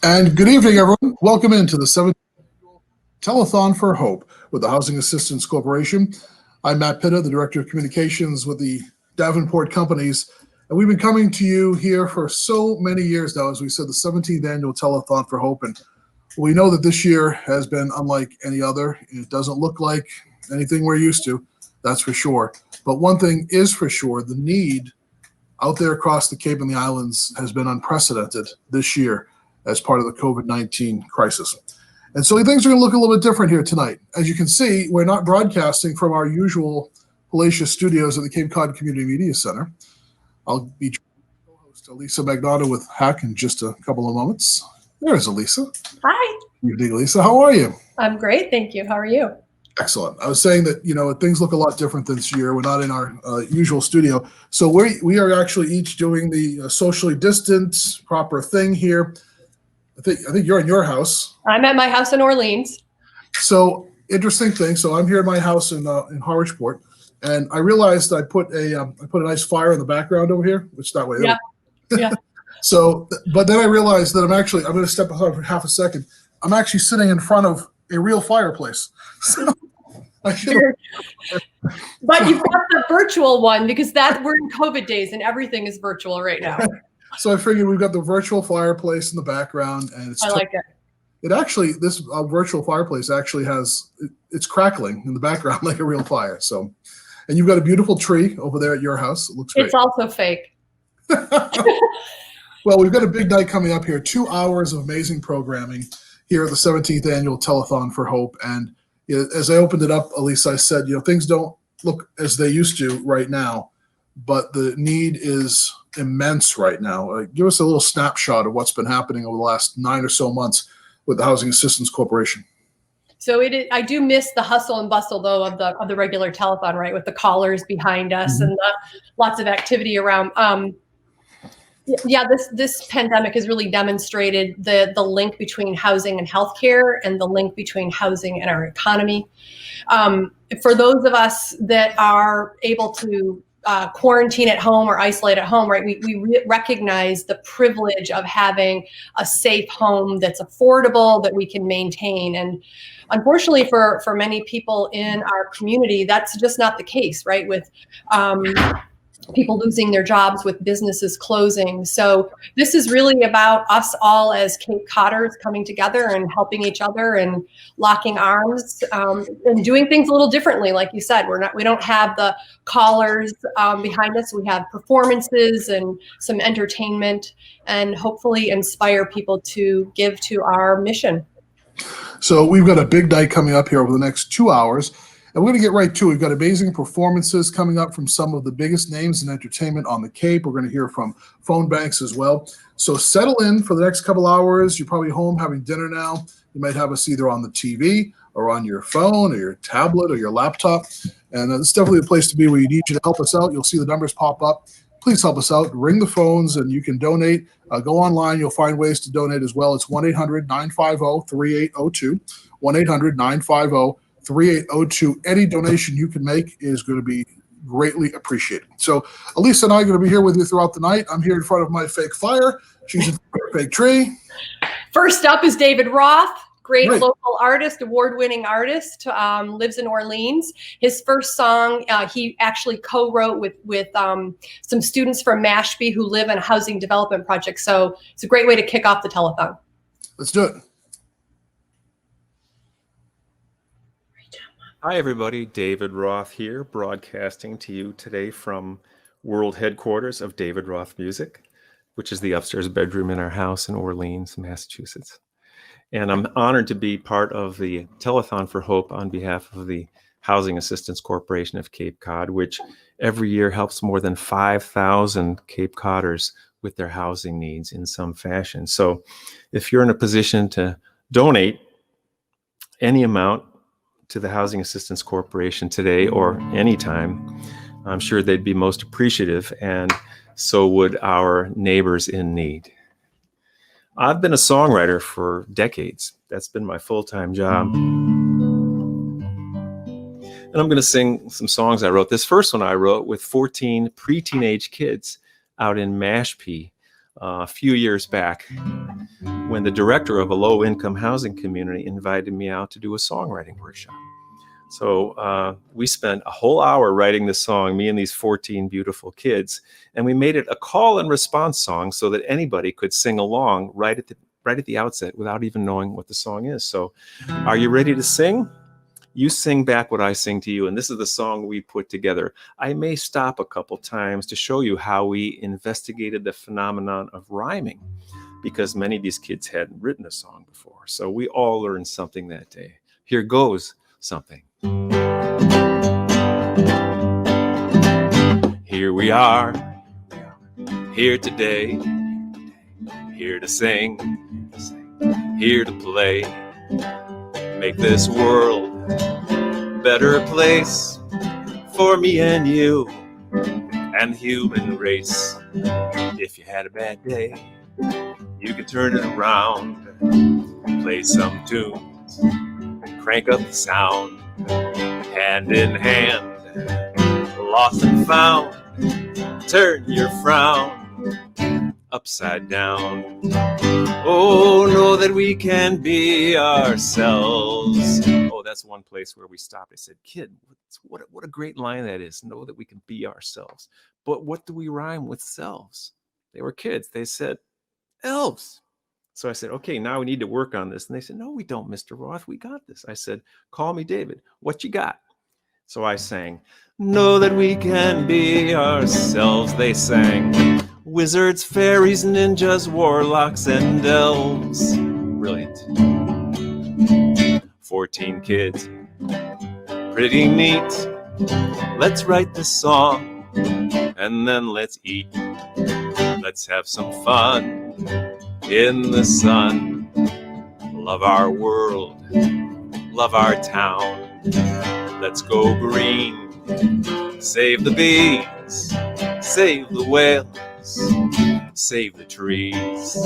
And good evening, everyone. Welcome into the 7th Telethon for Hope with the Housing Assistance Corporation. I'm Matt Pitta, the Director of Communications with the Davenport Companies. And we've been coming to you here for so many years now, as we said, the 17th Annual Telethon for Hope. And we know that this year has been unlike any other. It doesn't look like anything we're used to, that's for sure. But one thing is for sure, the need out there across the Cape and the islands has been unprecedented this year as part of the COVID-19 crisis. And so things are going to look a little bit different here tonight. As you can see, we're not broadcasting from our usual palatial studios at the Cape Cod Community Media Center. I'll be co-host Elisa Magnotta with Hack in just a couple of moments. There's Elisa. Hi. Good evening, Elisa. How are you? I'm great, thank you. How are you? Excellent. I was saying that, things look a lot different this year. We're not in our usual studio. So we are actually each doing the socially distant, proper thing here. I think you're in your house. I'm at my house in Orleans. So interesting thing. So I'm here in my house in Harwichport, and I realized I put a nice fire in the background over here, which that way. Yeah. Yeah. So, but then I realized that I'm going to step aside for half a second. I'm actually sitting in front of a real fireplace. So But you've got the virtual one because we're in COVID days and everything is virtual right now. So I figured we've got the virtual fireplace in the background, and I like it. It actually, this virtual fireplace actually it's crackling in the background like a real fire. So, and you've got a beautiful tree over there at your house. It looks great. It's also fake. Well, we've got a big night coming up here. 2 hours of amazing programming here at the 17th Annual Telethon for Hope. And as I opened it up, Elisa, I said, things don't look as they used to right now, but the need is immense right now. Give us a little snapshot of what's been happening over the last 9 or so months with the Housing Assistance Corporation. So I do miss the hustle and bustle though of the regular telethon, right? With the callers behind us and lots of activity around. This pandemic has really demonstrated the link between housing and healthcare and the link between housing and our economy. For those of us that are able to quarantine at home or isolate at home, right? We recognize the privilege of having a safe home that's affordable, that we can maintain. And unfortunately for many people in our community, that's just not the case, right? With people losing their jobs, with businesses closing. So this is really about us all as Cape Codders coming together and helping each other and locking arms and doing things a little differently. Like you said, we don't have the callers behind us. We have performances and some entertainment, and hopefully inspire people to give to our mission. So we've got a big night coming up here over the next 2 hours. And we're going to get right to it. We've got amazing performances coming up from some of the biggest names in entertainment on the Cape. We're going to hear from phone banks as well. So settle in for the next couple hours. You're probably home having dinner now. You might have us either on the TV or on your phone or your tablet or your laptop. And it's definitely a place to be where you need you to help us out. You'll see the numbers pop up. Please help us out. Ring the phones and you can donate. Go online. You'll find ways to donate as well. It's 1-800-950-3802. 1-800-950-3802. Any donation you can make is going to be greatly appreciated. So Elisa and I are going to be here with you throughout the night. I'm here in front of my fake fire. She's in front of a fake tree. First up is David Roth, great local artist, award-winning artist, lives in Orleans. His first song he actually co-wrote with some students from Mashpee who live in a housing development project. So it's a great way to kick off the telethon. Let's do it. Hi, everybody. David Roth here, broadcasting to you today from world headquarters of David Roth Music, which is the upstairs bedroom in our house in Orleans, Massachusetts. And I'm honored to be part of the Telethon for Hope on behalf of the Housing Assistance Corporation of Cape Cod, which every year helps more than 5,000 Cape Codders with their housing needs in some fashion. So if you're in a position to donate any amount to the Housing Assistance Corporation today or anytime, I'm sure they'd be most appreciative, and so would our neighbors in need. I've been a songwriter for decades. That's been my full-time job. And I'm going to sing some songs I wrote. This first one I wrote with 14 pre-teenage kids out in Mashpee, a few years back when the director of a low-income housing community invited me out to do a songwriting workshop. So we spent a whole hour writing the song, me and these 14 beautiful kids, and we made it a call and response song so that anybody could sing along right at the outset without even knowing what the song is. So are you ready to sing? You sing back what I sing to you, and this is the song we put together. I may stop a couple times to show you how we investigated the phenomenon of rhyming, because many of these kids hadn't written a song before. So we all learned something that day. Here goes something. Here we are, here today, here to sing, here to play, make this world a better place for me and you and the human race. If you had a bad day, you can turn it around, play some tunes, crank up the sound, hand in hand, lost and found, turn your frown upside down. Oh, know that we can be ourselves. Oh, that's one place where we stopped. I said, kid, what a great line that is. Know that we can be ourselves. But what do we rhyme with selves? They were kids. They said, elves. So I said, okay, now we need to work on this. And they said, no, we don't, Mr. Roth. We got this. I said, call me David. What you got? So I sang, know that we can be ourselves. They sang, wizards, fairies, ninjas, warlocks, and elves. Brilliant. 14 kids, pretty neat. Let's write the song, and then let's eat. Let's have some fun in the sun. Love our world, love our town. Let's go green, save the bees, save the whales, save the trees.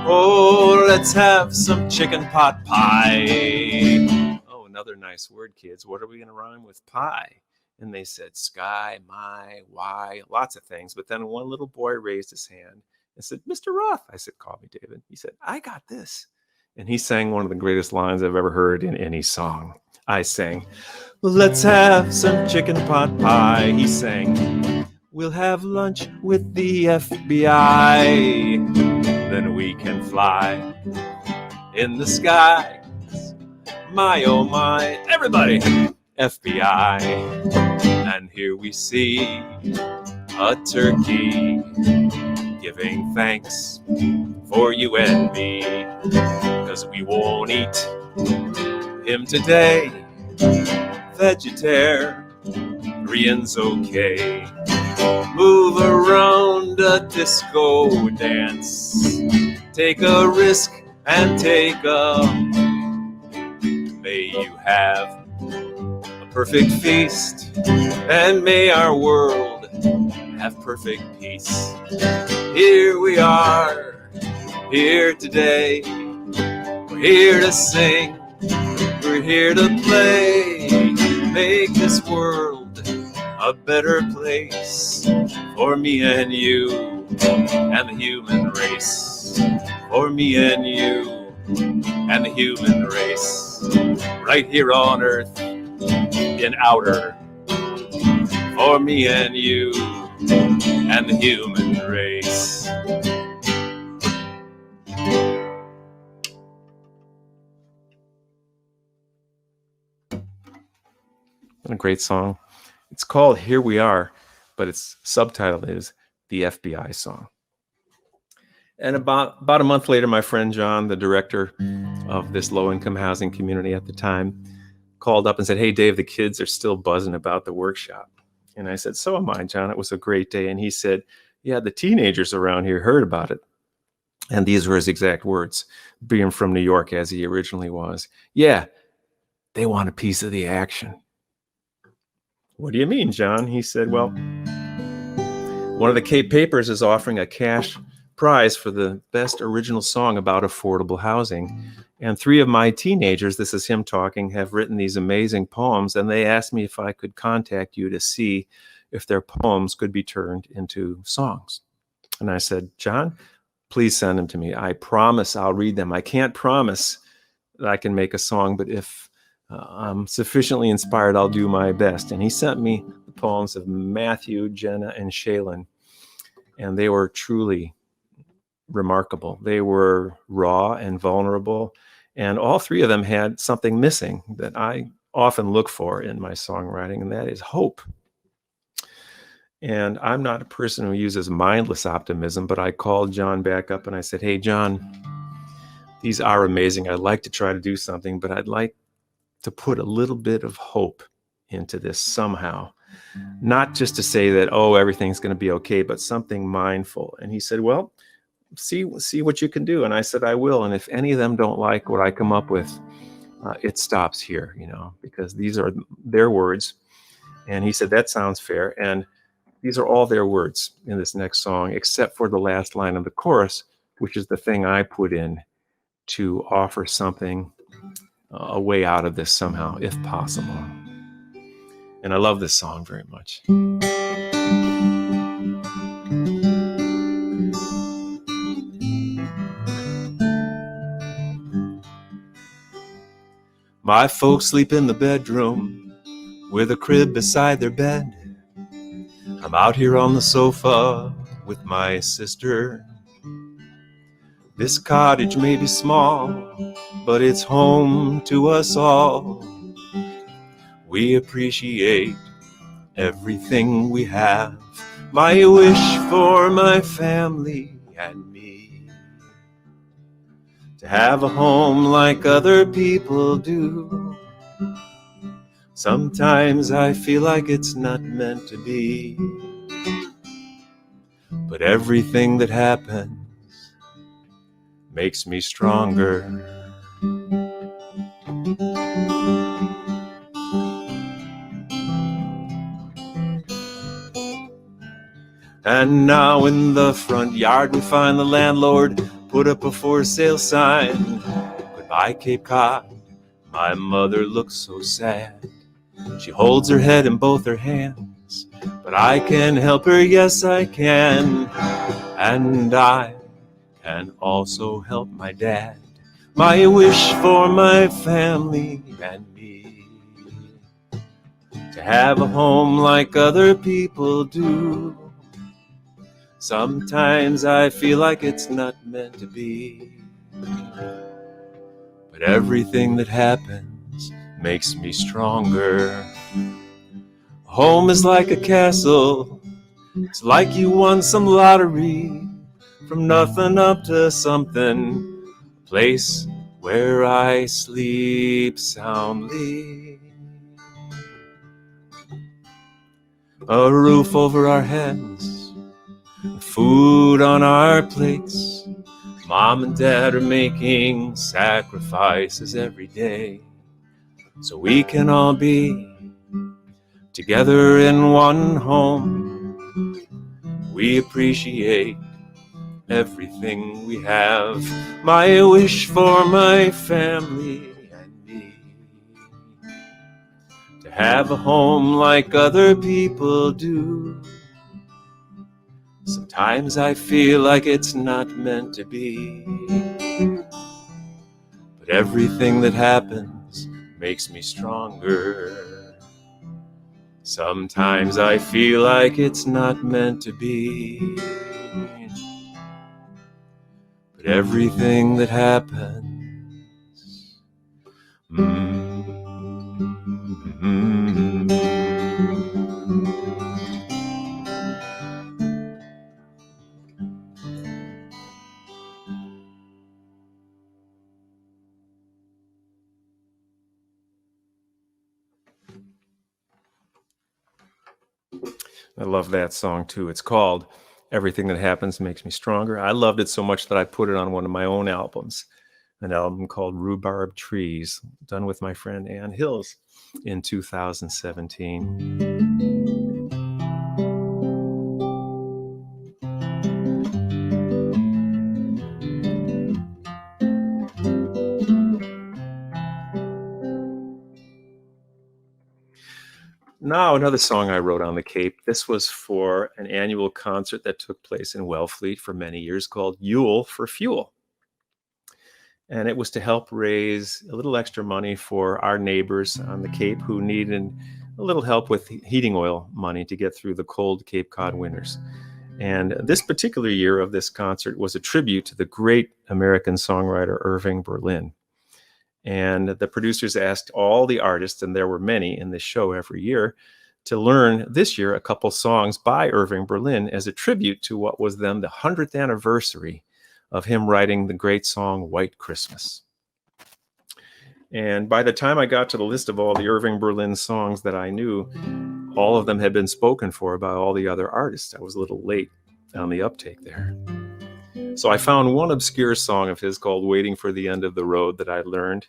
Oh, let's have some chicken pot pie. Oh, another nice word, kids. What are we going to rhyme with pie? And they said sky, my, why, lots of things. But then one little boy raised his hand and said, Mr. Roth. I said, call me David. He said, I got this. And he sang one of the greatest lines I've ever heard in any song. I sang, let's have some chicken pot pie. He sang, we'll have lunch with the FBI. Then we can fly in the skies. My, oh my, everybody, FBI. And here we see a turkey giving thanks for you and me, 'cause we won't eat him today. Vegetarian's okay. Move around a disco dance. Take a risk and take a. May you have a perfect feast, and may our world have perfect peace. Here we are, here today. We're here to sing. We're here to play, make this world a better place for me and you and the human race. For me and you and the human race. Right here on earth, in outer. For me and you and the human race. What a great song. It's called Here We Are, but its subtitle is The FBI Song. And about a month later, my friend John, the director of this low-income housing community at the time, called up and said, hey, Dave, the kids are still buzzing about the workshop. And I said, so am I, John. It was a great day. And he said, yeah, the teenagers around here heard about it. And these were his exact words, being from New York as he originally was. Yeah, they want a piece of the action. What do you mean, John? He said, well, one of the Cape papers is offering a cash prize for the best original song about affordable housing. And 3 of my teenagers, this is him talking, have written these amazing poems. And they asked me if I could contact you to see if their poems could be turned into songs. And I said, John, please send them to me. I promise I'll read them. I can't promise that I can make a song, but if I'm sufficiently inspired, I'll do my best. And he sent me the poems of Matthew, Jenna, and Shaylin, and they were truly remarkable. They were raw and vulnerable, and all three of them had something missing that I often look for in my songwriting, and that is hope. And I'm not a person who uses mindless optimism, but I called John back up and I said, hey, John, these are amazing. I'd like to try to do something, but I'd like to put a little bit of hope into this somehow. Not just to say that, oh, everything's going to be okay, but something mindful. And he said, well, see what you can do. And I said, I will. And if any of them don't like what I come up with, it stops here, because these are their words. And he said, that sounds fair. And these are all their words in this next song, except for the last line of the chorus, which is the thing I put in to offer something, a way out of this somehow, if possible. And I love this song very much. My folks sleep in the bedroom with a crib beside their bed. I'm out here on the sofa with my sister. This cottage may be small, but it's home to us all. We appreciate everything we have. My wish for my family and me, to have a home like other people do. Sometimes I feel like it's not meant to be, but everything that happens makes me stronger. And now in the front yard we find the landlord put up a for sale sign. Goodbye, Cape Cod. My mother looks so sad. She holds her head in both her hands, but I can help her, yes I can. And I can also help my dad. My wish for my family and me, to have a home like other people do. Sometimes I feel like it's not meant to be, but everything that happens makes me stronger. Home is like a castle. It's like you won some lottery. From nothing up to something. A place where I sleep soundly. A roof over our heads. Food on our plates. Mom and Dad are making sacrifices every day, so we can all be together in one home. We appreciate everything we have. My wish for my family and me, to have a home like other people do. Sometimes I feel like it's not meant to be, but everything that happens makes me stronger. Sometimes I feel like it's not meant to be, but everything that happens, I love that song too. It's called Everything That Happens Makes Me Stronger. I loved it so much that I put it on one of my own albums, an album called Rhubarb Trees, done with my friend Ann Hills in 2017. Now, another song I wrote on the Cape. This was for an annual concert that took place in Wellfleet for many years called Yule for Fuel. And it was to help raise a little extra money for our neighbors on the Cape who needed a little help with heating oil money to get through the cold Cape Cod winters. And this particular year of this concert was a tribute to the great American songwriter Irving Berlin. And the producers asked all the artists, and there were many in this show every year, to learn this year a couple songs by Irving Berlin as a tribute to what was then the 100th anniversary of him writing the great song White Christmas. And by the time I got to the list of all the Irving Berlin songs that I knew, all of them had been spoken for by all the other artists. I was a little late on the uptake there. So I found one obscure song of his called Waiting for the End of the Road that I learned,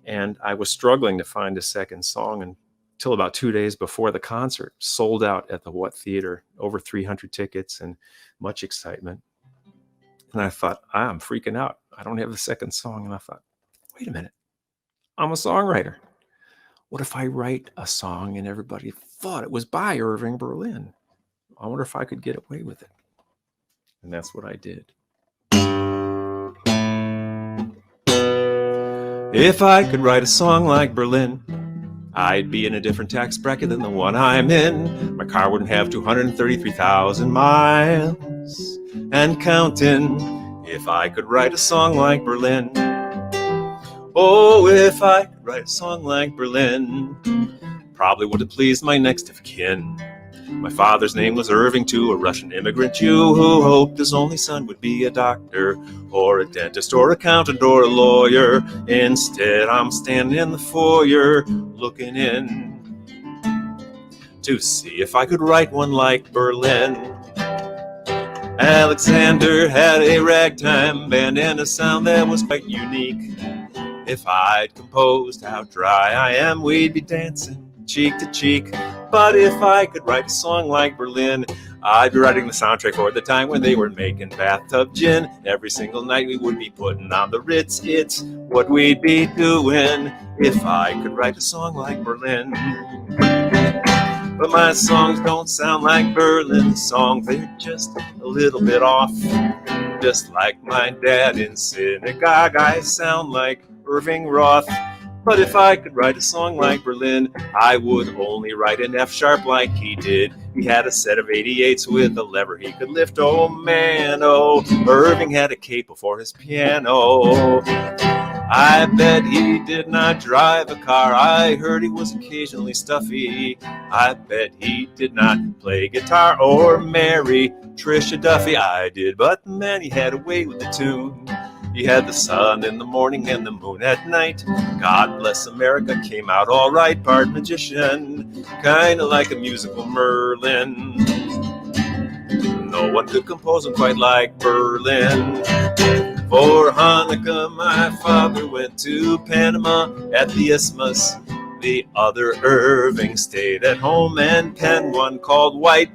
and I was struggling to find a second song until about 2 days before the concert, sold out at the What Theater, over 300 tickets and much excitement. And I thought, I'm freaking out. I don't have the second song. And I thought, wait a minute, I'm a songwriter. What if I write a song and everybody thought it was by Irving Berlin? I wonder if I could get away with it. And that's what I did. If I could write a song like Berlin, I'd be in a different tax bracket than the one I'm in. My car wouldn't have 233,000 miles and counting. If I could write a song like Berlin. Oh, if I could write a song like Berlin, probably would have pleased my next of kin. My father's name was Irving, too, a Russian immigrant Jew who hoped his only son would be a doctor or a dentist or accountant or a lawyer. Instead, I'm standing in the foyer looking in to see if I could write one like Berlin. Alexander had a ragtime band and a sound that was quite unique. If I'd composed How Dry I Am, we'd be dancing cheek to cheek. But if I could write a song like Berlin, I'd be writing the soundtrack for the time when they were making bathtub gin. Every single night we would be putting on the Ritz. It's what we'd be doing if I could write a song like Berlin. But my songs don't sound like Berlin's songs, they're just a little bit off. Just like my dad in synagogue, I sound like Irving Roth. But if I could write a song like Berlin, I would only write an F sharp like he did. He had a set of 88s with a lever he could lift. Oh man, oh, Irving had a cape before his piano. I bet he did not drive a car. I heard he was occasionally stuffy. I bet he did not play guitar or marry Trisha Duffy. I did, but the man, he had a way with the tune. He had the sun in the morning and the moon at night. God Bless America came out all right. Part magician, kind of like a musical Merlin. No one could compose him quite like Berlin. For Hanukkah, my father went to Panama at the Isthmus. The other Irving stayed at home and penned one called White.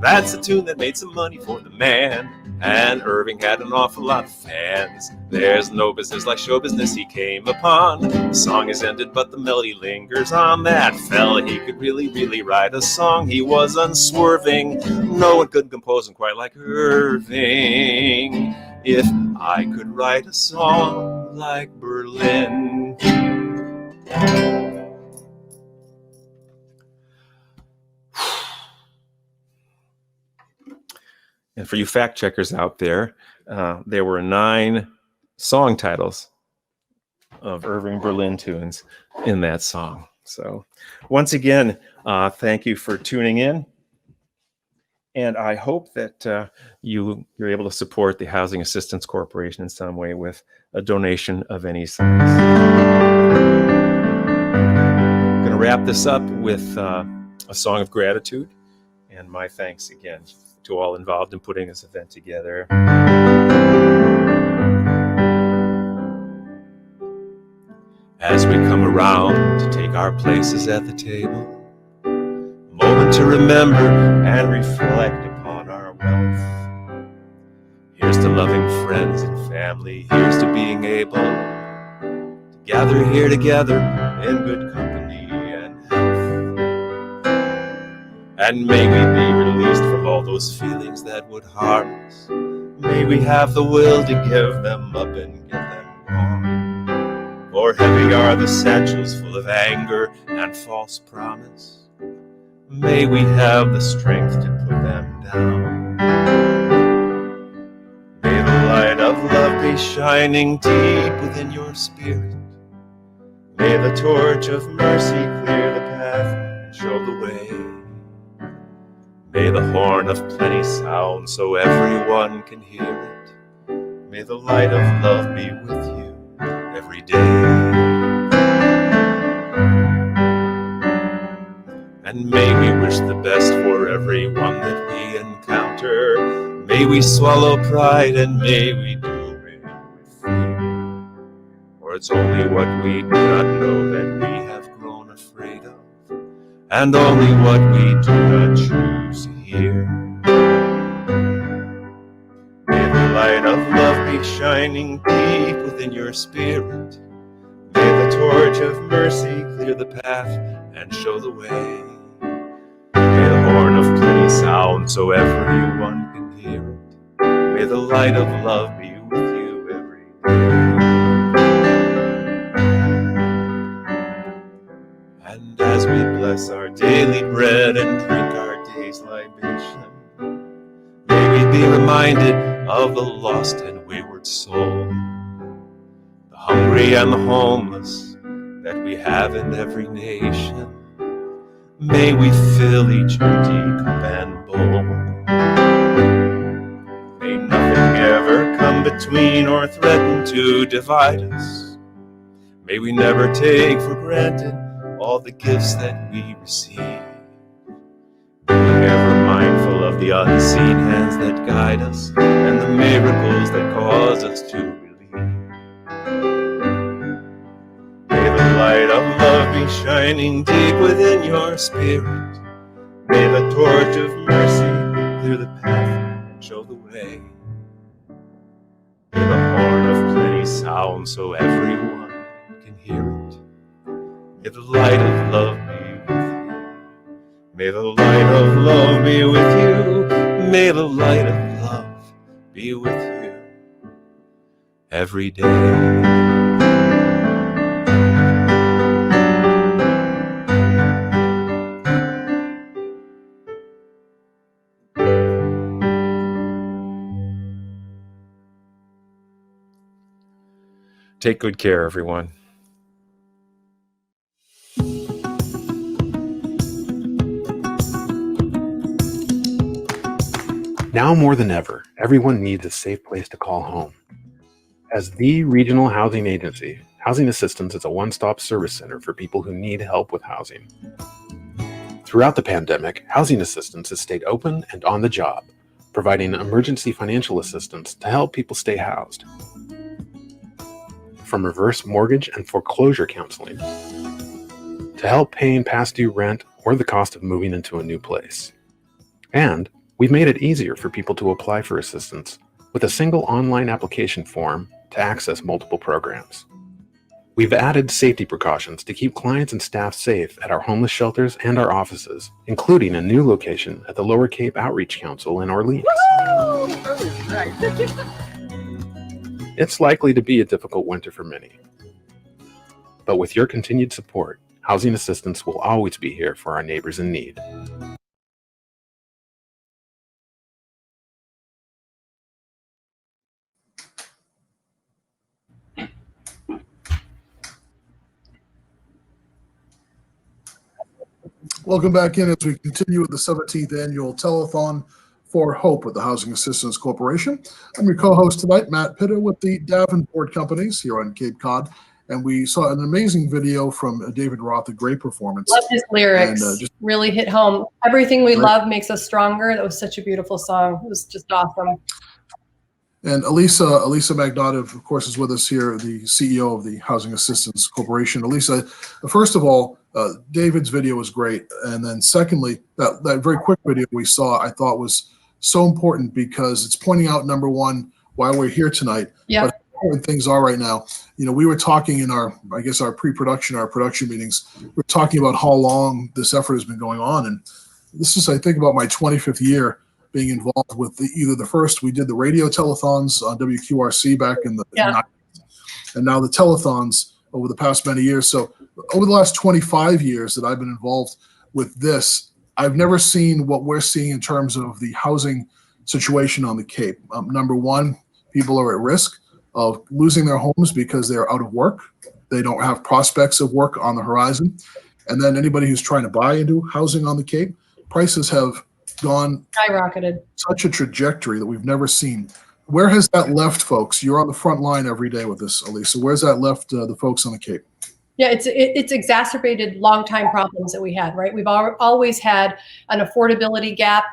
That's a tune that made some money for the man. And Irving had an awful lot of fans. There's no business like show business he came upon. The song is ended, but the melody lingers on. That fella, he could really, really write a song. He was unswerving. No one could compose him quite like Irving. If I could write a song like Berlin. And for you fact checkers out there, there were 9 song titles of Irving Berlin tunes in that song. So once again, thank you for tuning in. And I hope that you're able to support the Housing Assistance Corporation in some way with a donation of any size. I'm going to wrap this up with a song of gratitude and my thanks again to all involved in putting this event together. As we come around to take our places at the table, a moment to remember and reflect upon our wealth. Here's to loving friends and family, here's to being able to gather here together in good company and health. And may we be released from all those feelings that would harm us. May we have the will to give them up and give them on. For heavy are the satchels full of anger and false promise. May we have the strength to put them down. May the light of love be shining deep within your spirit. May the torch of mercy clear the path and show the way. May the horn of plenty sound so everyone can hear it. May the light of love be with you every day. And may we wish the best for everyone that we encounter. May we swallow pride and may we do it with fear. For it's only what we do not know that we have grown afraid of, and only what we do not choose to hear. May the light of love be shining deep within your spirit. May the torch of mercy clear the path and show the way. May the horn of plenty sound so everyone can hear it. May the light of love be with you every day. And as we bless our daily bread and drink our day's libation, may we be reminded of the lost and wayward soul, the hungry and the homeless that we have in every nation. May we fill each empty cup and bowl. May nothing ever come between or threaten to divide us. May we never take for granted all the gifts that we receive. May we ever mindful of the unseen hands that guide us and the miracles that cause us to believe. May the light of love be shining deep within your spirit. May the torch of mercy clear the path and show the way. May the horn of plenty sound so everyone can hear it. May the light of love be with you. May the light of love be with you. May the light of love be with you every day. Take good care, everyone. Now more than ever, everyone needs a safe place to call home. As the regional housing agency, Housing Assistance is a one-stop service center for people who need help with housing. Throughout the pandemic, Housing Assistance has stayed open and on the job, providing emergency financial assistance to help people stay housed. From reverse mortgage and foreclosure counseling, to help paying past due rent or the cost of moving into a new place. And we've made it easier for people to apply for assistance with a single online application form to access multiple programs. We've added safety precautions to keep clients and staff safe at our homeless shelters and our offices, including a new location at the Lower Cape Outreach Council in Orleans. It's likely to be a difficult winter for many. But with your continued support, Housing Assistance will always be here for our neighbors in need. Welcome back in as we continue with the 17th annual Telethon for Hope with the Housing Assistance Corporation. I'm your co-host tonight, Matt Pitta, with the Davenport Companies here on Cape Cod. And we saw an amazing video from David Roth, a great performance. Love his lyrics. And, just really hit home. Everything we Right. love makes us stronger. That was such a beautiful song. It was just awesome. And Elisa Magnotta, of course, is with us here, the CEO of the Housing Assistance Corporation. Elisa, first of all, David's video was great. And then secondly, that very quick video we saw, I thought was so important because it's pointing out, number one, why we're here tonight. Yeah. But how important things are right now. You know, we were talking in our pre-production, our production meetings, we're talking about how long this effort has been going on. And this is, I think, about my 25th year being involved with either the first, we did the radio telethons on WQRC back in the 90s, and now the telethons over the past many years. So over the last 25 years that I've been involved with this, I've never seen what we're seeing in terms of the housing situation on the Cape. Number one, people are at risk of losing their homes because they're out of work. They don't have prospects of work on the horizon. And then anybody who's trying to buy into housing on the Cape, prices have gone skyrocketed. Such a trajectory that we've never seen. Where has that left folks? You're on the front line every day with this, Elisa. Where's that left the folks on the Cape? Yeah, it's exacerbated long-time problems that we had, right? We've always had an affordability gap.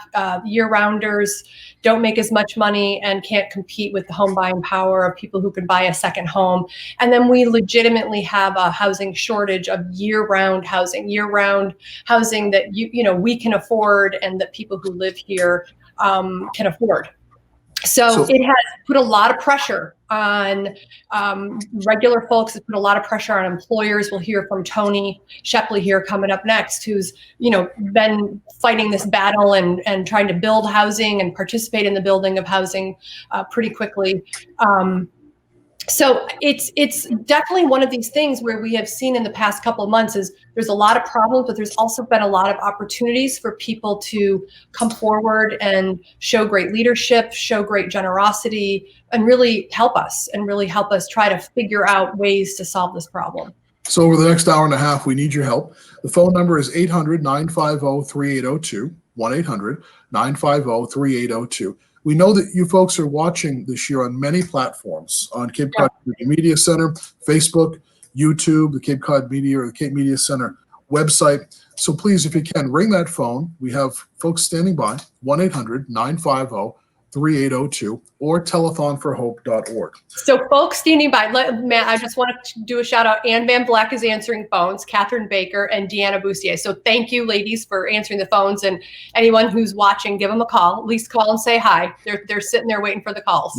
Year-rounders don't make as much money and can't compete with the home buying power of people who can buy a second home. And then we legitimately have a housing shortage of year-round housing that we can afford and that people who live here can afford. So it has put a lot of pressure on regular folks. It's put a lot of pressure on employers. We'll hear from Tony Shepley here coming up next, who's been fighting this battle and trying to build housing and participate in the building of housing pretty quickly. So it's definitely one of these things where we have seen in the past couple of months is there's a lot of problems, but there's also been a lot of opportunities for people to come forward and show great leadership, show great generosity, and really help us try to figure out ways to solve this problem. So over the next hour and a half, we need your help. The phone number is 800-950-3802, 1-800-950-3802. We know that you folks are watching this year on many platforms, on Cape Cod Media Center, Facebook, YouTube, the Cape Cod Media or the Cape Media Center website. So please, if you can, ring that phone. We have folks standing by, 1-800-950-3802 or telethonforhope.org. So folks standing by, Matt, I just want to do a shout out. Ann Van Black is answering phones, Catherine Baker and Deanna Boussier. So thank you, ladies, for answering the phones, and anyone who's watching, give them a call. At least call and say hi. They're sitting there waiting for the calls.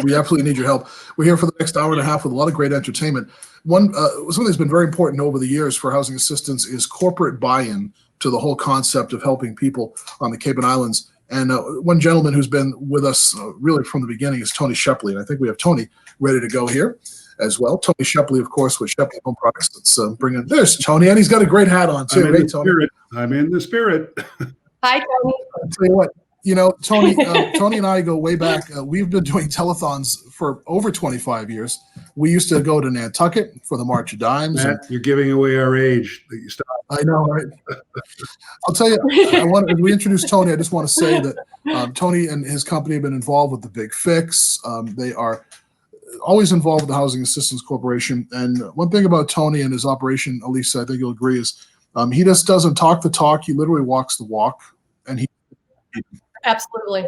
We absolutely need your help. We're here for the next hour and a half with a lot of great entertainment. Something that's been very important over the years for housing assistance is corporate buy-in to the whole concept of helping people on the Cape and Islands. And one gentleman who's been with us really from the beginning is Tony Shepley. And I think we have Tony ready to go here as well. Tony Shepley, of course, with Shepley Home Products. Let's bring in, there's Tony, and he's got a great hat on too. Hey, Tony. I'm in the spirit. Hi, Tony. I'll tell you what, Tony and I go way back. We've been doing telethons for over 25 years. We used to go to Nantucket for the March of Dimes. Matt, you're giving away our age. Stop. I know, right? I'll tell you, as we introduce Tony, I just want to say that Tony and his company have been involved with the Big Fix. They are always involved with the Housing Assistance Corporation. And one thing about Tony and his operation, Elisa, I think you'll agree, is he just doesn't talk the talk. He literally walks the walk. And he Absolutely.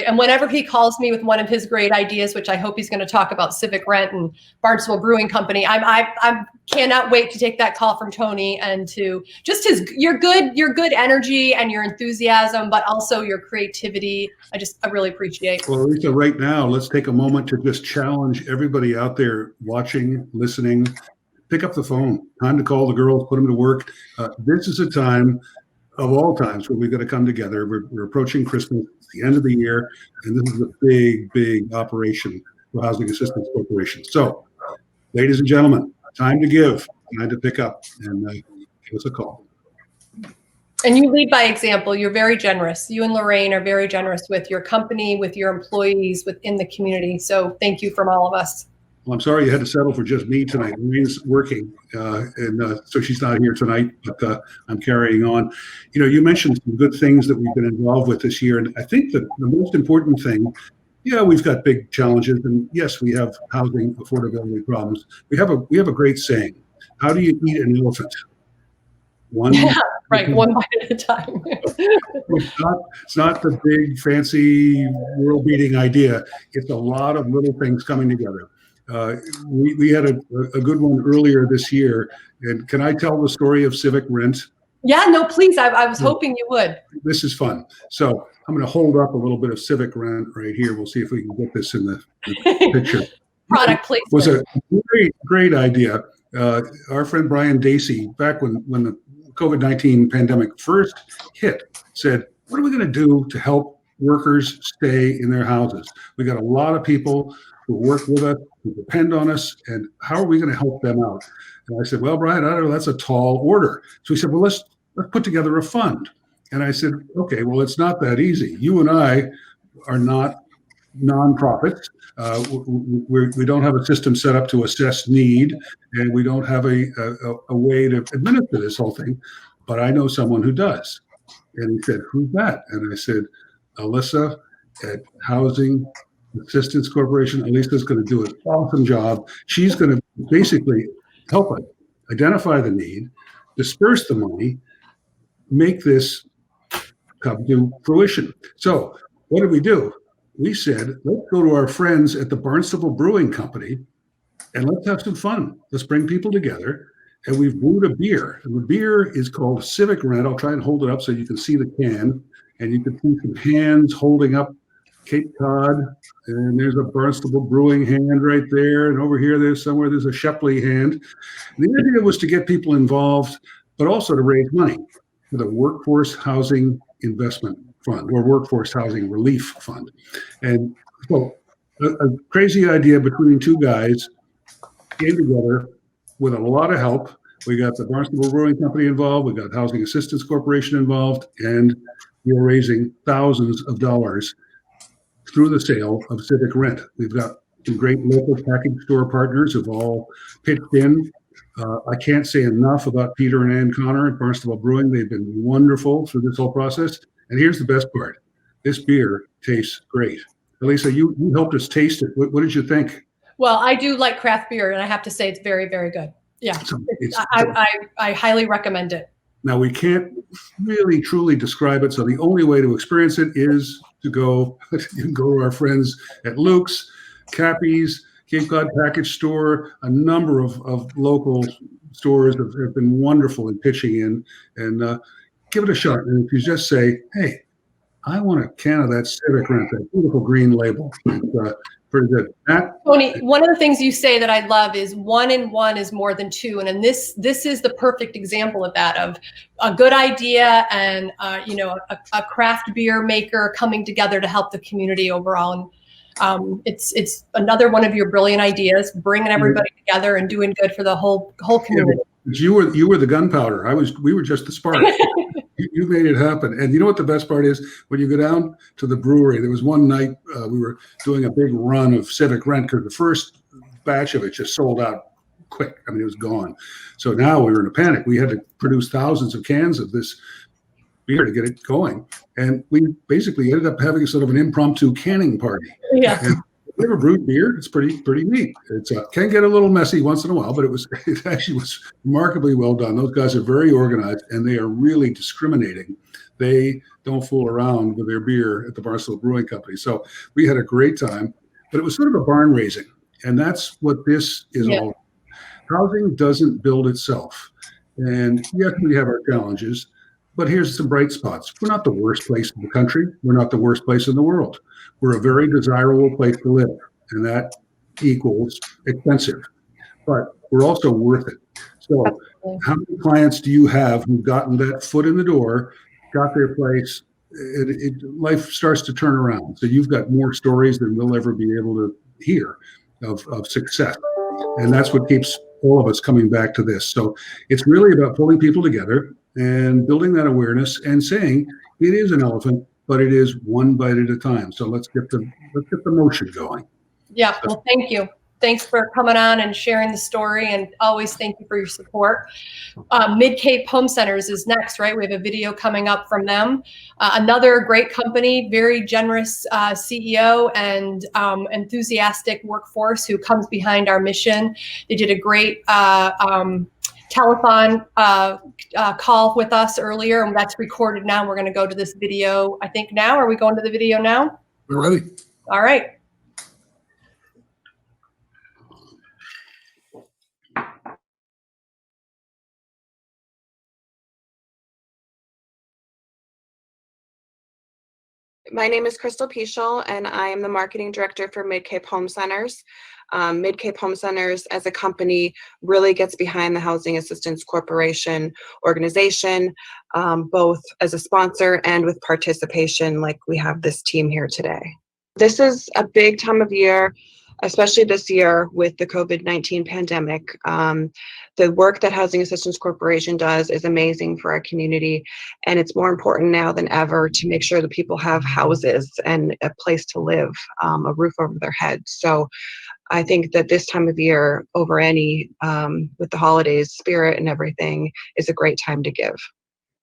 And whenever he calls me with one of his great ideas, which I hope he's going to talk about Civic Rent and Barnstable Brewing Company, I cannot wait to take that call from Tony and to just your good energy and your enthusiasm, but also your creativity. I really appreciate. Well, Lisa, right now, let's take a moment to just challenge everybody out there watching, listening. Pick up the phone. Time to call the girls, put them to work. This is a time of all times where we've got to come together. We're approaching Christmas, it's the end of the year, and this is a big, big operation for Housing Assistance Corporation. So, ladies and gentlemen, time to give, time to pick up, and give us a call. And you lead by example. You're very generous. You and Lorraine are very generous with your company, with your employees, within the community. So thank you from all of us. Well, I'm sorry you had to settle for just me tonight. Lorraine's working, and so she's not here tonight, but I'm carrying on. You mentioned some good things that we've been involved with this year, and I think that the most important thing, we've got big challenges, and yes, we have housing affordability problems. We have a great saying: "How do you eat an elephant? One one bite at a time." It's not the big, fancy, world-beating idea. It's a lot of little things coming together. We had a good one earlier this year. And can I tell the story of Civic Rent? Yeah, no, please. I was hoping you would. This is fun. So I'm going to hold up a little bit of Civic Rent right here. We'll see if we can get this in the picture. Product placement. Was a great idea. Our friend Brian Dacey, back when the COVID-19 pandemic first hit, said, what are we going to do to help workers stay in their houses? We got a lot of people who work with us, who depend on us, and how are we going to help them out? And I said, well, Brian, I don't know, that's a tall order. So he said, well, let's put together a fund. And I said, okay, well, it's not that easy. You and I are not nonprofits. We don't have a system set up to assess need, and we don't have a way to administer this whole thing. But I know someone who does. And he said, who's that? And I said, Alyssa at Housing Assistance Corporation. Alyssa's going to do an awesome job. She's going to basically help us identify the need, disperse the money, make this come to fruition. So what did we do? We said, let's go to our friends at the Barnstable Brewing Company and let's have some fun. Let's bring people together. And we've brewed a beer. And the beer is called Civic Rent. I'll try and hold it up so you can see the can. And you can see some hands holding up Cape Cod. And there's a Barnstable Brewing hand right there. And over here, there's a Shepley hand. And the idea was to get people involved, but also to raise money for the Workforce Housing Investment Fund or Workforce Housing Relief Fund. And so a crazy idea between two guys came together with a lot of help. We got the Barnstable Brewing Company involved, we got Housing Assistance Corporation involved, and we are raising thousands of dollars through the sale of Civic Rent. We've got some great local package store partners who've all pitched in. I can't say enough about Peter and Ann Connor at Barnstable Brewing. They've been wonderful through this whole process. And here's the best part. This beer tastes great. Elisa, you helped us taste it. What did you think? Well, I do like craft beer, and I have to say it's very, very good. Yeah, I highly recommend it. Now, we can't really truly describe it, so the only way to experience it is to go, you can go to our friends at Luke's, Cappy's, Cape Cod Package Store. A number of local stores have been wonderful in pitching in, and give it a shot. And if you just say, hey, I want a can of that Civic Rent, that beautiful green label. It's pretty good. Tony, one of the things you say that I love is 1 and 1 is more than 2. And this is the perfect example of that, of a good idea and a craft beer maker coming together to help the community overall. And it's another one of your brilliant ideas, bringing everybody together and doing good for the whole community. Yeah, you were the gunpowder. We were just the spark. You made it happen. And you know what the best part is? When you go down to the brewery, there was one night we were doing a big run of Civic Rent because the first batch of it just sold out quick. I mean, it was gone. So now we were in a panic. We had to produce thousands of cans of this beer to get it going. And we basically ended up having sort of an impromptu canning party. Yeah. And if you ever brewed beer, it's pretty neat. It can get a little messy once in a while, but it actually was remarkably well done. Those guys are very organized, and they are really discriminating. They don't fool around with their beer at the Barnstable Brewing Company. So we had a great time, but it was sort of a barn raising, and that's what this is all about. Housing doesn't build itself. And yes, we have our challenges, but here's some bright spots. We're not the worst place in the country. We're not the worst place in the world. We're a very desirable place to live, and that equals expensive, but we're also worth it. So how many clients do you have who've gotten that foot in the door, got their place, life starts to turn around? So you've got more stories than we'll ever be able to hear of success. And that's what keeps all of us coming back to this. So it's really about pulling people together and building that awareness and saying it is an elephant, but it is one bite at a time. So let's get the motion going. Yeah, well, thank you. Thanks for coming on and sharing the story, and always thank you for your support. Mid-Cape Home Centers is next, right? We have a video coming up from them. Another great company, very generous CEO and enthusiastic workforce who comes behind our mission. They did a great telethon call with us earlier, and that's recorded now. We're going to go to this video, I think now. Are we going to the video now? We're ready. All right. My name is Crystal Peschel, and I am the marketing director for Mid-Cape Home Centers. Mid-Cape Home Centers as a company really gets behind the Housing Assistance Corporation organization, both as a sponsor and with participation like we have this team here today. This is a big time of year, especially this year with the COVID-19 pandemic. The work that Housing Assistance Corporation does is amazing for our community, and it's more important now than ever to make sure that people have houses and a place to live, a roof over their heads. So I think that this time of year, over any, with the holidays spirit and everything, is a great time to give.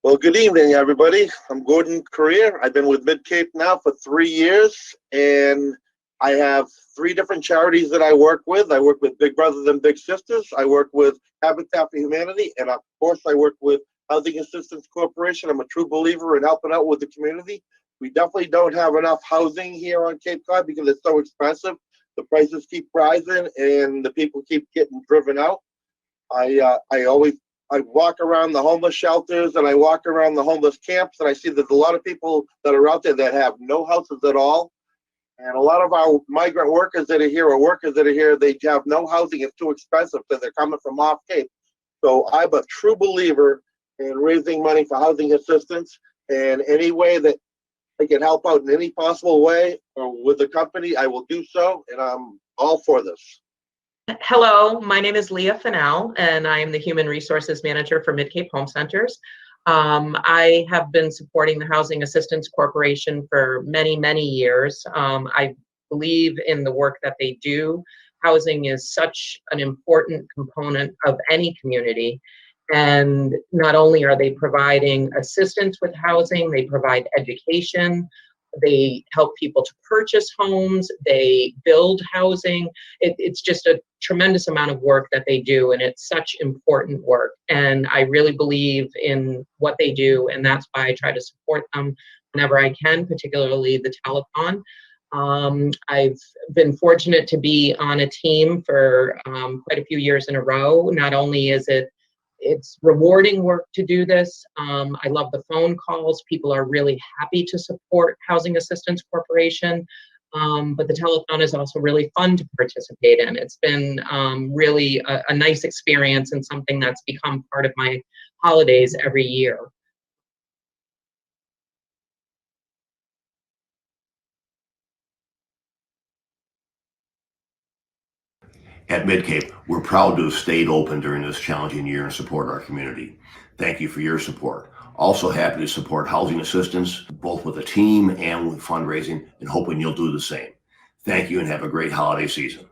Well, good evening, everybody. I'm Gordon Career. I've been with Mid-Cape now for 3 years, and I have 3 different charities that I work with. I work with Big Brothers and Big Sisters. I work with Habitat for Humanity, and of course, I work with Housing Assistance Corporation. I'm a true believer in helping out with the community. We definitely don't have enough housing here on Cape Cod because it's so expensive. The prices keep rising, and the people keep getting driven out. I walk around the homeless shelters and I walk around the homeless camps, and I see there's a lot of people that are out there that have no houses at all. And a lot of our migrant workers that are here, or workers that are here, they have no housing. It's too expensive because they're coming from off Cape. So I'm a true believer in raising money for housing assistance, and any way that I can help out in any possible way or with the company, I will do so, and I'm all for this. Hello, my name is Leah Fennell, and I am the Human Resources Manager for Mid-Cape Home Centers. I have been supporting the Housing Assistance Corporation for many, many years. I believe in the work that they do. Housing is such an important component of any community. And not only are they providing assistance with housing, they provide education. They help people to purchase homes, they build housing. It's just a tremendous amount of work that they do, and it's such important work. And I really believe in what they do, and that's why I try to support them whenever I can, particularly the Telethon. I've been fortunate to be on a team for quite a few years in a row. Not only is it's rewarding work to do this. I love the phone calls. People are really happy to support Housing Assistance Corporation. But the Telethon is also really fun to participate in. It's been really a nice experience and something that's become part of my holidays every year. At Mid-Cape, we're proud to have stayed open during this challenging year and support our community. Thank you for your support. Also happy to support housing assistance, both with a team and with fundraising, and hoping you'll do the same. Thank you and have a great holiday season.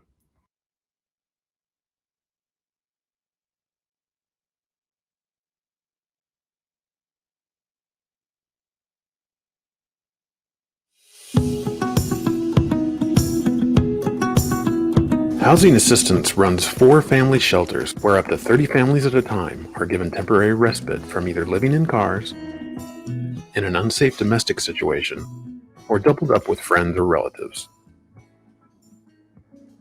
Housing Assistance runs 4 family shelters where up to 30 families at a time are given temporary respite from either living in cars, in an unsafe domestic situation, or doubled up with friends or relatives.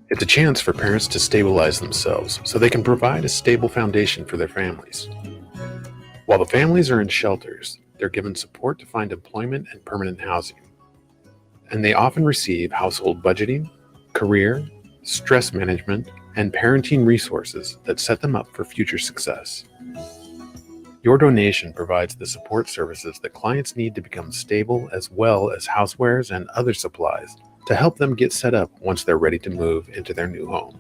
It's a chance for parents to stabilize themselves so they can provide a stable foundation for their families. While the families are in shelters, they're given support to find employment and permanent housing. And they often receive household budgeting, career, stress management, and parenting resources that set them up for future success. Your donation provides the support services that clients need to become stable, as well as housewares and other supplies to help them get set up once they're ready to move into their new home.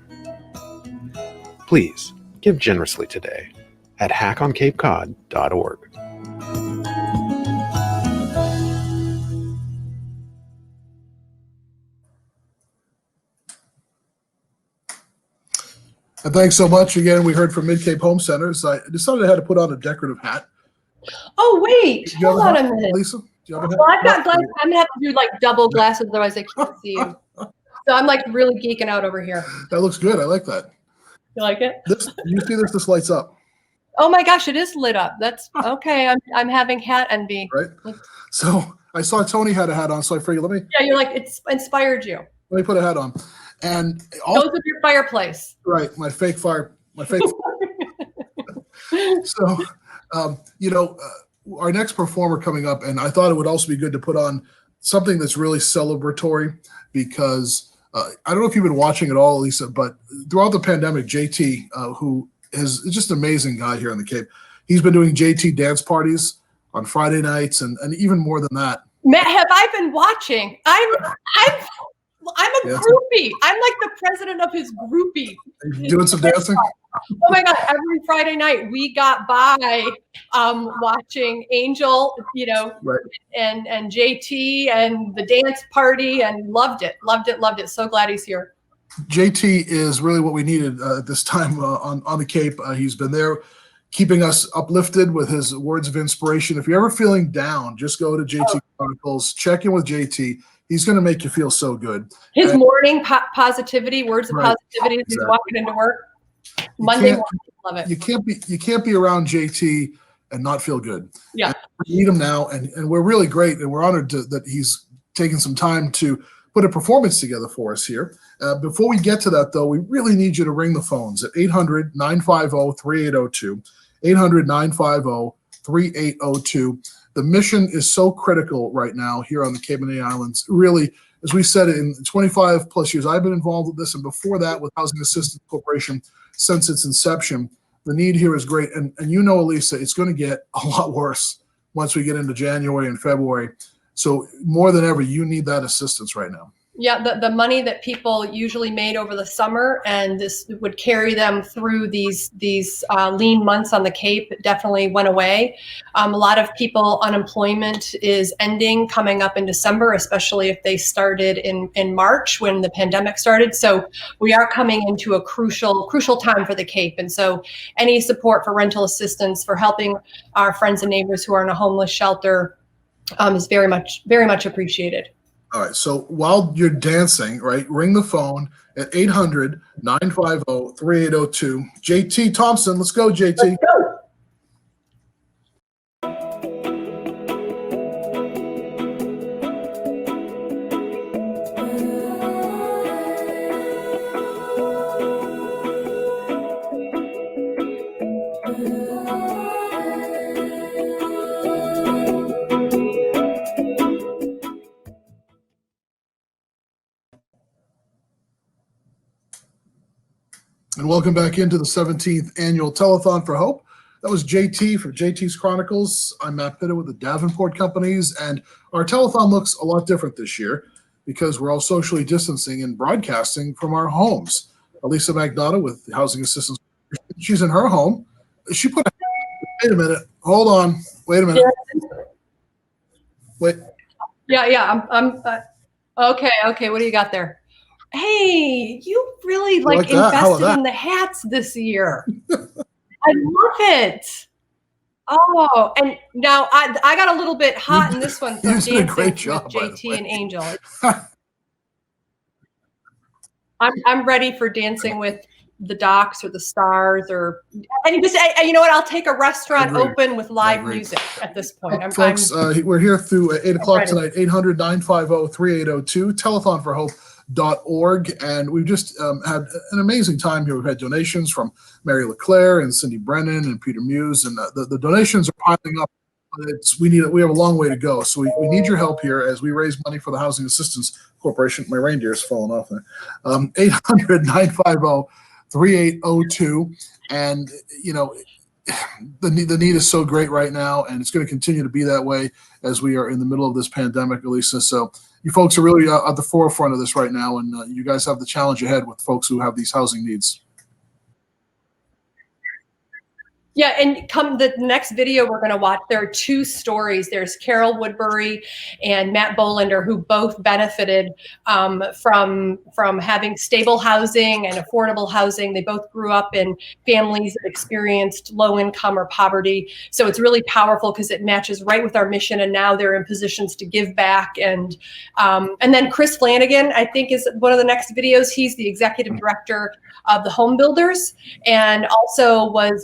Please give generously today at hackoncapecod.org. And thanks so much. Again, we heard from Mid-Cape Home Centers. I decided I had to put on a decorative hat. Oh, wait, Do you have hold on hat, a minute. Lisa? Do you have a hat? Well, I've got glasses. I'm gonna have to do like double glasses, otherwise I can't see you. So I'm like really geeking out over here. That looks good. I like that. You like it? This, you see this? This lights up. Oh my gosh, it is lit up. That's okay. I'm having hat envy. Right. So I saw Tony had a hat on, so I figured Yeah, you're like, it's inspired you. let me put a hat on. And also, Goes with your fireplace. right, my fake fire, my fake. So, our next performer coming up, and I thought it would also be good to put on something that's really celebratory because I don't know if you've been watching at all, Lisa, but throughout the pandemic, JT, who is just an amazing guy here on the Cape, he's been doing JT dance parties on Friday nights and even more than that. Matt, have I been watching? I'm a groupie. I'm like the president of his groupie. Doing some dancing? Oh my God, every Friday night we got by watching Angel, Right. and JT and the dance party, and loved it. So glad he's here. JT is really what we needed at this time on the Cape. He's been there keeping us uplifted with his words of inspiration. If you're ever feeling down, just go to JT Chronicles, check in with JT. He's going to make you feel so good. His morning positivity, words of positivity as he's walking into work. Monday morning, love it. You can't be around JT and not feel good. Yeah, and we need him now, and we're really great, and we're honored that he's taken some time to put a performance together for us here. Before we get to that, though, we really need you to ring the phones at 800-950-3802, 800-950-3802. The mission is so critical right now here on the Cayman Islands. Really, as we said, in 25 plus years, I've been involved with this, and before that with Housing Assistance Corporation since its inception. The need here is great. And Elisa, it's going to get a lot worse once we get into January and February. So more than ever, you need that assistance right now. Yeah, the money that people usually made over the summer, and this would carry them through these lean months on the Cape, definitely went away. A lot of people, unemployment is ending coming up in December, especially if they started in March when the pandemic started. So we are coming into a crucial time for the Cape. And so any support for rental assistance, for helping our friends and neighbors who are in a homeless shelter is very much appreciated. All right, so while you're dancing, right, ring the phone at 800-950-3802. JT Thompson, let's go, JT. Let's go. And welcome back into the 17th annual Telethon for Hope. That was JT from JT's Chronicles. I'm Matt Pitta with the Davenport Companies, and our telethon looks a lot different this year because we're all socially distancing and broadcasting from our homes. Elisa Magnotta with the Housing Assistance, she's in her home. She put wait a minute, hold on, wait a minute. Wait. Yeah, I'm okay, what do you got there? Hey, you really invested in the hats this year. I love it. Oh, and now I got a little bit hot in this one from dancing with JT and Angel. I'm ready for dancing with the Docs or the Stars, and just, you know what? I'll take a restaurant open with live music at this point. Folks, we're here through 8 o'clock tonight. 800-950-3802. Telethon for Hope.org, and we've just had an amazing time here. We've had donations from Mary LeClaire and Cindy Brennan and Peter Muse, and the donations are piling up. We have a long way to go, so we need your help here as we raise money for the Housing Assistance Corporation. My reindeer's falling off there. 800-950-3802, and the need is so great right now, and it's going to continue to be that way as we are in the middle of this pandemic, Elisa. So you folks are really at the forefront of this right now, and you guys have the challenge ahead with folks who have these housing needs. Yeah, and come the next video we're going to watch, there are two stories. There's Carol Woodbury and Matt Bolander, who both benefited from having stable housing and affordable housing. They both grew up in families that experienced low income or poverty. So it's really powerful because it matches right with our mission, and now they're in positions to give back. And then Chris Flanagan, I think, is one of the next videos. He's the executive director of the Home Builders, and also was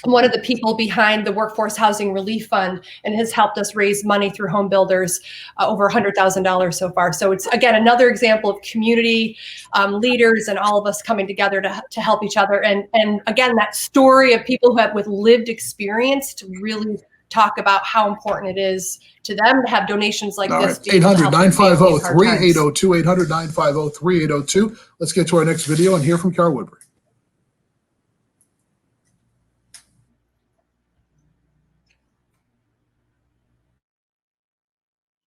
one of the people behind the Workforce Housing Relief Fund, and has helped us raise money through Home Builders, over $100,000 so far. So it's, again, another example of community leaders and all of us coming together to help each other. And again, that story of people who have with lived experience to really talk about how important it is to them to have donations like All this. right, be able to help their family in hard times. 800-950-3802, 800-950-3802. Let's get to our next video and hear from Carol Woodbury.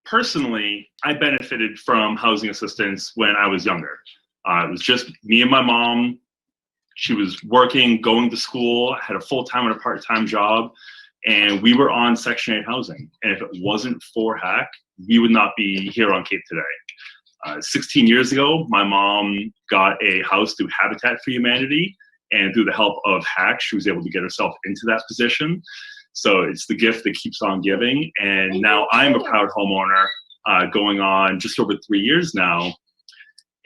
Personally, I benefited from housing assistance when I was younger. It was just me and my mom. She was working, going to school, had a full-time and a part-time job, and we were on Section 8 housing. And if it wasn't for HAC, we would not be here on Cape today. 16 years ago, my mom got a house through Habitat for Humanity, and through the help of HAC, she was able to get herself into that position. So it's the gift that keeps on giving. And now I'm a proud homeowner going on just over 3 years now.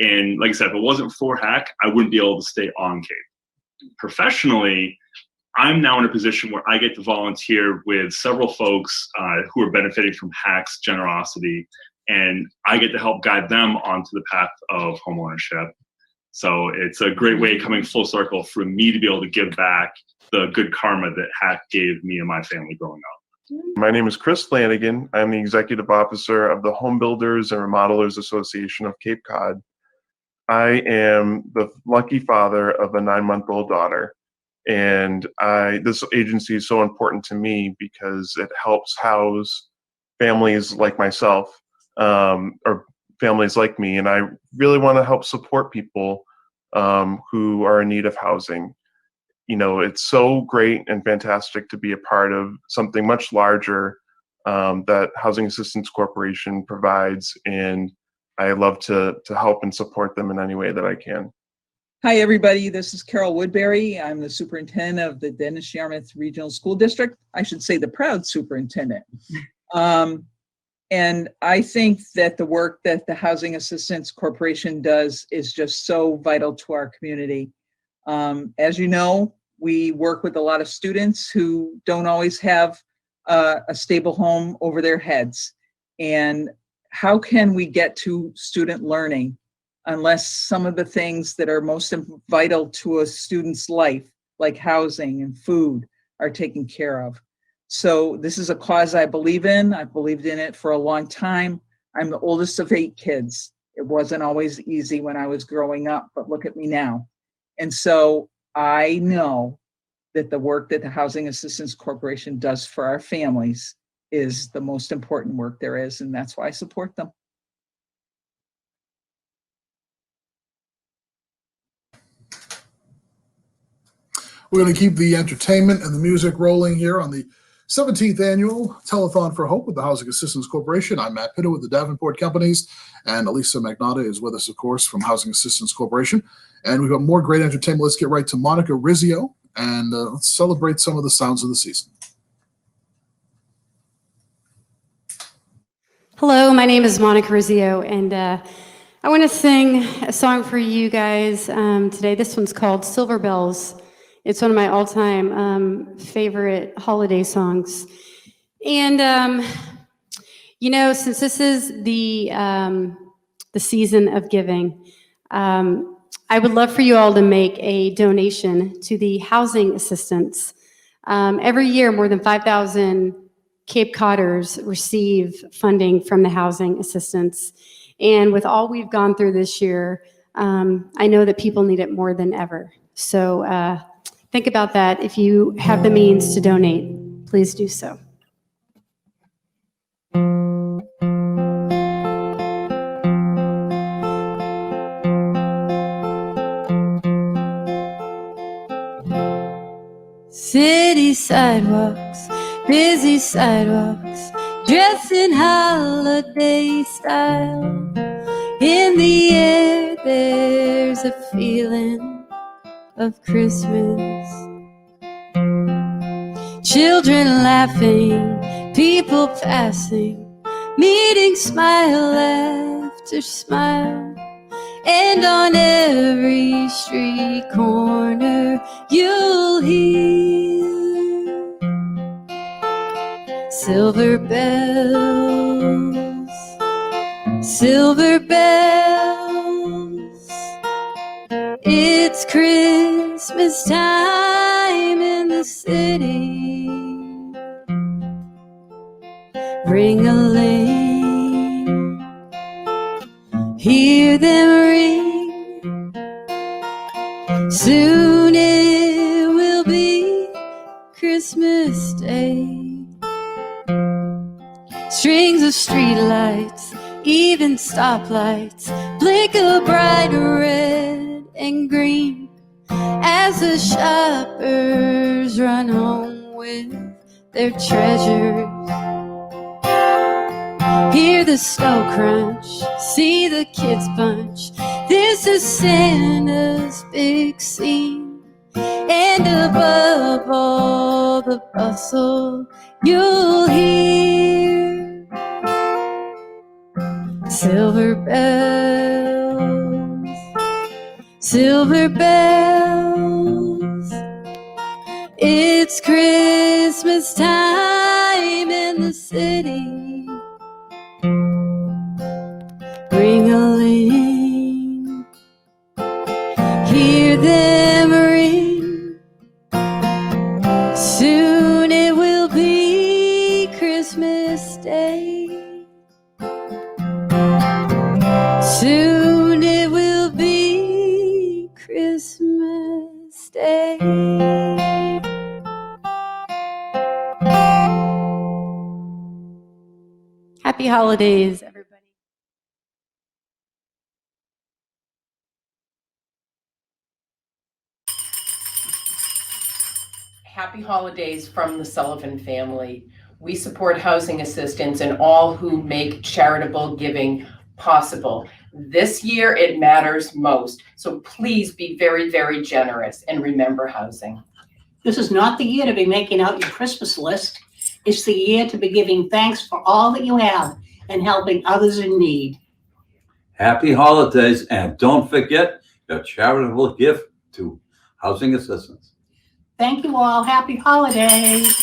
And like I said, if it wasn't for HAC, I wouldn't be able to stay on Cape. Professionally, I'm now in a position where I get to volunteer with several folks who are benefiting from HAC's generosity, and I get to help guide them onto the path of homeownership. So it's a great way coming full circle for me to be able to give back the good karma that HAC gave me and my family growing up. My name is Chris Flanagan. I'm the Executive Officer of the Home Builders and Remodelers Association of Cape Cod. I am the lucky father of a 9-month-old daughter, and this agency is so important to me because it helps house families like myself, or families like me, and I really want to help support people who are in need of housing. You know, it's so great and fantastic to be a part of something much larger that Housing Assistance Corporation provides, and I love to help and support them in any way that I can. Hi, everybody. This is Carol Woodbury. I'm the superintendent of the Dennis Yarmouth Regional School District. I should say the proud superintendent. And I think that the work that the Housing Assistance Corporation does is just so vital to our community. As you know, we work with a lot of students who don't always have a stable home over their heads. And how can we get to student learning unless some of the things that are most vital to a student's life, like housing and food, are taken care of? So this is a cause I believe in. I've believed in it for a long time. I'm the oldest of 8 kids. It wasn't always easy when I was growing up, but look at me now. And so I know that the work that the Housing Assistance Corporation does for our families is the most important work there is, and that's why I support them. We're going to keep the entertainment and the music rolling here on the 17th annual Telethon for Hope with the Housing Assistance Corporation. I'm Matt Pitta with the Davenport Companies, and Elisa Magnotta is with us, of course, from Housing Assistance Corporation. And we've got more great entertainment. Let's get right to Monica Rizzio, and let's celebrate some of the sounds of the season. Hello, my name is Monica Rizzio, and I want to sing a song for you guys today. This one's called Silver Bells. It's one of my all-time favorite holiday songs. And, you know, since this is the season of giving, I would love for you all to make a donation to the housing assistance. Every year, more than 5,000 Cape Codders receive funding from the housing assistance. And with all we've gone through this year, I know that people need it more than ever. So think about that. If you have the means to donate, please do so. City sidewalks, busy sidewalks, dressed in holiday style. In the air, there's a feeling of Christmas. Children laughing, people passing, meeting smile after smile. And on every street corner you'll hear silver bells, silver bells. It's Christmas time in the city. ring-a-ling. Hear them ring. Soon it will be Christmas Day. Strings of streetlights, even stoplights, blink a bright red and green as the shoppers run home with their treasures. Hear the snow crunch, see the kids bunch. This is Santa's big scene. And above all the bustle, you'll hear silver bells, silver bells. It's Christmas time in the city. Ring-a-ling, hear them ring. Soon it will be Christmas Day. Soon it will be Christmas Day. Happy holidays, everybody. Happy holidays from the Sullivan family. We support housing assistance and all who make charitable giving possible. This year it matters most. So please be very, very generous and remember housing. This is not the year to be making out your Christmas list. It's the year to be giving thanks for all that you have and helping others in need. Happy holidays, and don't forget your charitable gift to housing assistance. Thank you all. Happy holidays.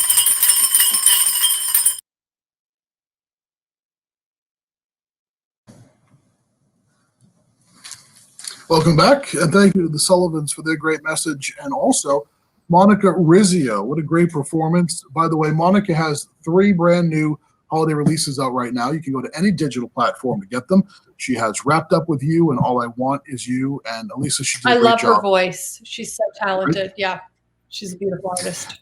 Welcome back, and thank you to the Sullivans for their great message, and also Monica Rizzio. What a great performance. By the way, Monica has 3 brand new holiday releases out right now. You can go to any digital platform to get them. She has Wrapped Up With You and All I Want Is You, and Elisa, she did a I great love job. her voice. She's so talented. Yeah, she's a beautiful artist.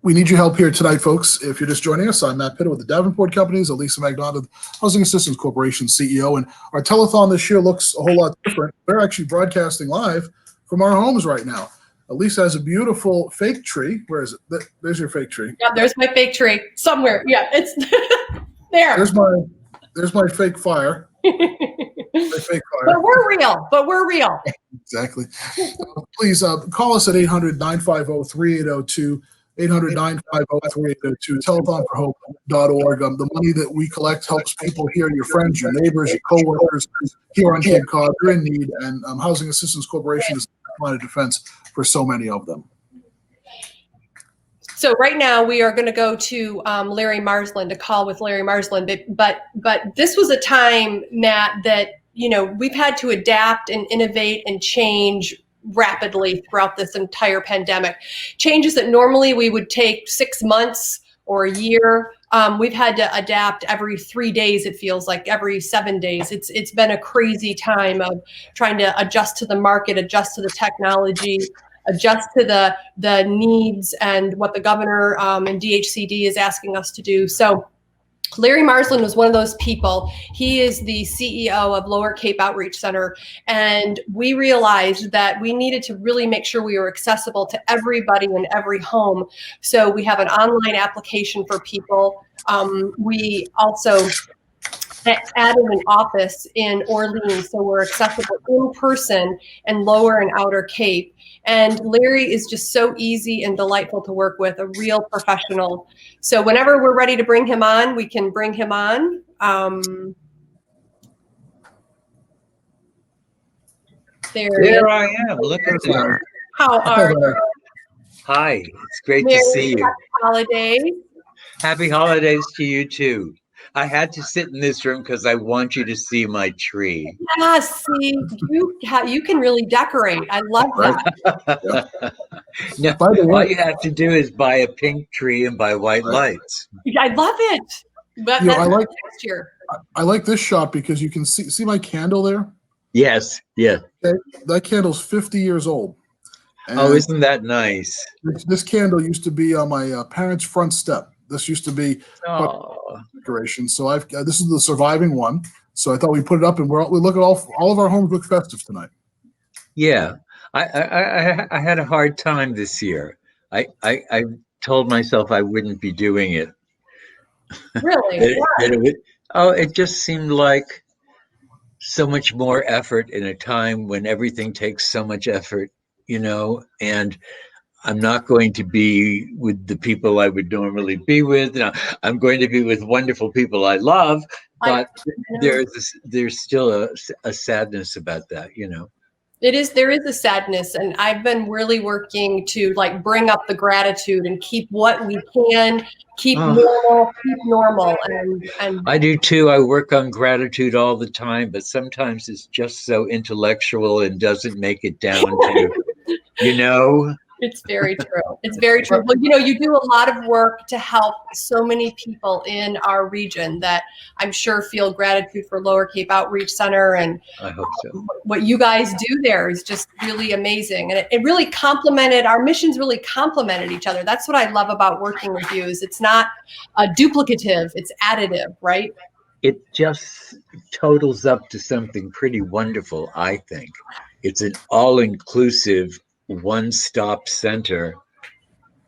We need your help here tonight, folks. If you're just joining us, I'm Matt Pitta with the Davenport Companies, Elisa Magnotta, Housing Assistance Corporation CEO, and our telethon this year looks a whole lot different. We're actually broadcasting live from our homes right now. Elisa has a beautiful fake tree. Where is it? There's your fake tree. Yeah, there's my fake tree somewhere. Yeah, it's there. There's my fake fire. My fake fire. But we're real. But we're real. Exactly. Please call us at 800-950-3802. 800-950-3802, telethonforhope.org. The money that we collect helps people here, your friends, your neighbors, your coworkers here on Cape Cod. They're in need, and Housing Assistance Corporation is the line of defense for so many of them. So right now we are going to go to Larry Marsland, a call with Larry Marsland. But this was a time, Matt, that we've had to adapt and innovate and change rapidly throughout this entire pandemic. Changes that normally we would take 6 months or a year, we've had to adapt every 3 days. It feels like every 7 days. It's been a crazy time of trying to adjust to the market, adjust to the technology, adjust to the needs and what the governor and DHCD is asking us to do. So Larry Marsland was one of those people. He is the CEO of Lower Cape Outreach Center, and we realized that we needed to really make sure we were accessible to everybody in every home. So we have an online application for people. We also added an office in Orleans, so we're accessible in person in Lower and Outer Cape. And Larry is just so easy and delightful to work with, a real professional. So whenever we're ready to bring him on, we can bring him on. There I am. Look at that. How are you? Hi. It's great Merry to see you. Happy holidays. Happy holidays to you too. I had to sit in this room because I want you to see my tree. Yeah, see, you can really decorate. I love that. No, By the all way, you have to do is buy a pink tree and buy white lights. I love it. But you know, that's I like next year. I like this shot because you can see my candle there. Yes, yeah. That candle's 50 years old. Oh, And isn't that nice? this candle used to be on my parents' front step. This used to be Oh. decoration. So this is the surviving one. So I thought we'd put it up, and we look at all of our homes look festive tonight. Yeah, I had a hard time this year. I told myself I wouldn't be doing it. Really? It just seemed like so much more effort in a time when everything takes so much effort, and I'm not going to be with the people I would normally be with. Now, I'm going to be with wonderful people I love, but there's still a sadness about that, There is a sadness, and I've been really working to bring up the gratitude and keep what we can, keep normal, and I do too. I work on gratitude all the time, but sometimes it's just so intellectual and doesn't make it down to, It's very true. It's very true. Well, you do a lot of work to help so many people in our region that I'm sure feel gratitude for Lower Cape Outreach Center, and I hope so. What you guys do there is just really amazing. And it really our missions really complemented each other. That's what I love about working with you, is it's not duplicative, it's additive, right? It just totals up to something pretty wonderful, I think. It's an all-inclusive one-stop center.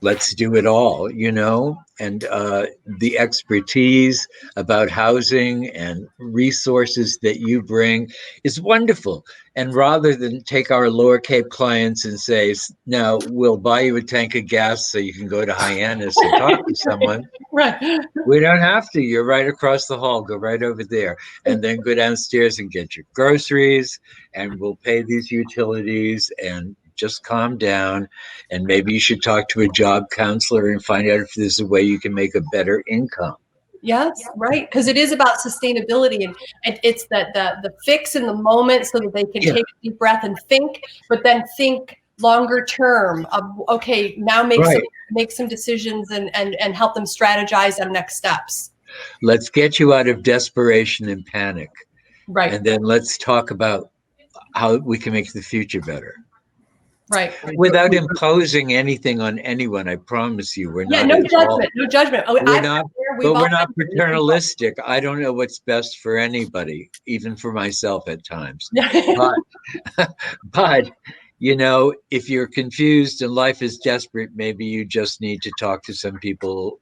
Let's do it all, and the expertise about housing and resources that you bring is wonderful. And rather than take our Lower Cape clients and say, now we'll buy you a tank of gas so you can go to Hyannis and talk to someone. Right. We don't have to. You're right across the hall. Go right over there. And then go downstairs and get your groceries, and we'll pay these utilities, and just calm down. And maybe you should talk to a job counselor and find out if there's a way you can make a better income. Yes, right. Because it is about sustainability, and it's the fix in the moment so that they can take a deep breath and think, but then think longer term of, okay, now make some decisions and help them strategize on next steps. Let's get you out of desperation and panic. Right. And then let's talk about how we can make the future better. Right. Without imposing anything on anyone, I promise you, we're not. No judgment. No judgment. We're not paternalistic. I don't know what's best for anybody, even for myself at times. But if you're confused and life is desperate, maybe you just need to talk to some people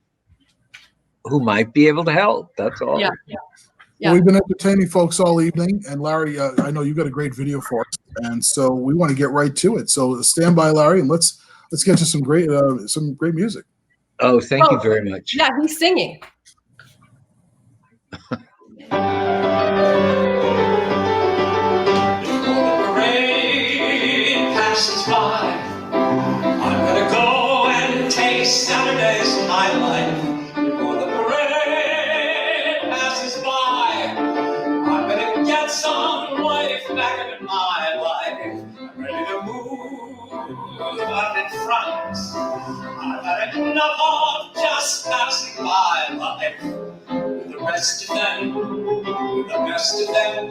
who might be able to help. That's all. Yeah. Well, we've been entertaining folks all evening, and Larry, I know you've got a great video for us, and so we want to get right to it. So stand by, Larry, and let's get to some great music. Oh, thank you very much. Yeah, he's singing. Passes by, I'm gonna go and taste Saturday's nightlife. Before the parade passes by, I'm gonna get some life back in my life. I'm ready to move up in front. I've had enough of just passing by life. With the rest of them, with the best of them,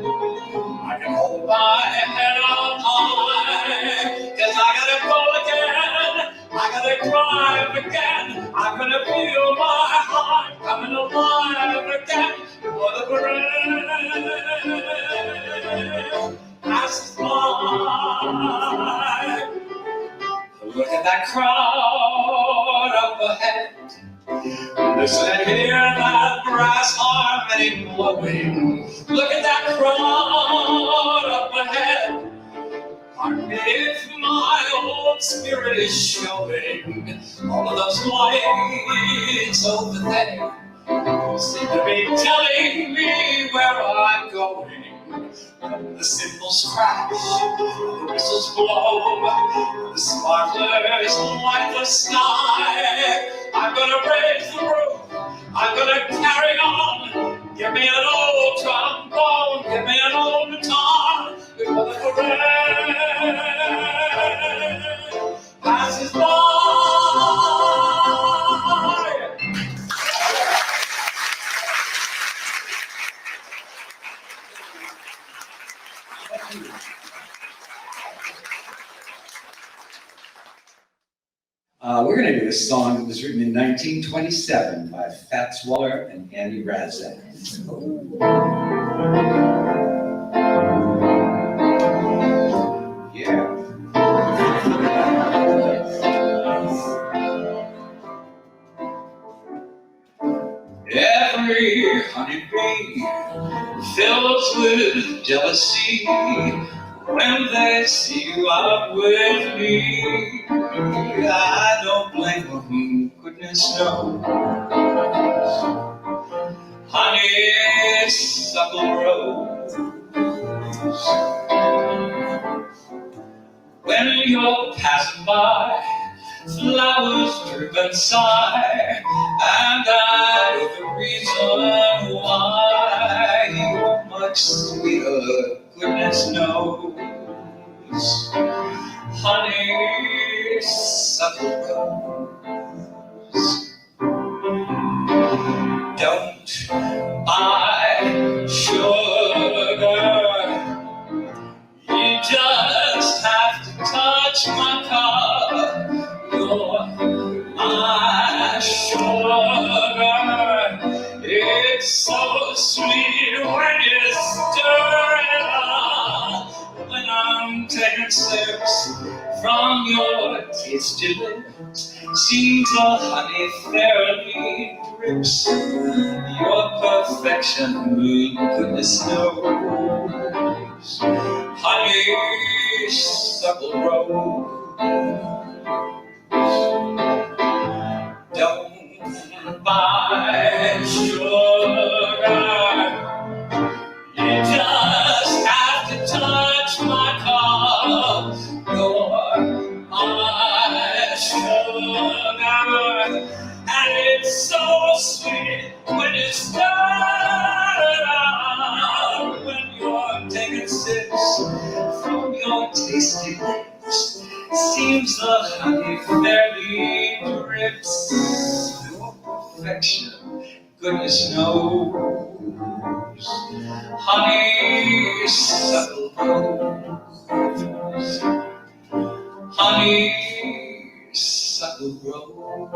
I can hold my head on high, 'cause I gotta go again, I gotta drive again, I'm gonna feel my heart coming alive again, before the parade passes by. Look at that crowd up ahead, listen and hear that brass harmony blowing. Look at that crowd up ahead. Pardon me if my old spirit is showing. All of those lights over there seem to be telling me where I'm going. The cymbals crash, the whistles blow, the sparklers light the sky. I'm gonna raise the roof, I'm gonna carry on, Give me an old trombone, give me an old guitar, before the parade passes by. We're going to do a song that was written in 1927 by Fats Waller and Andy Razak. Yeah. Every honeybee fills with jealousy when they see you out with me. I don't blame them, goodness knows. Honeysuckle rose. When you're passing by, flowers drip and sigh, and I know the reason why. You're much sweeter, goodness knows. Honeysuckle rose. Don't buy sugar. You just have to touch my cup. You're my sugar. It's so sweet when you stir it up. When I'm taking sips from your tasty lips, seems the honey fairly drips. Your perfection, goodness knows. Honeysuckle rose. Don't buy sugar. You just have to touch my cup. You're my sugar, and it's so sweet when you stir it up. When you're taking sips from your tasty lips, seems the honey fairly drips. Your perfection, goodness knows. Honeysuckle rose. Honeysuckle rose.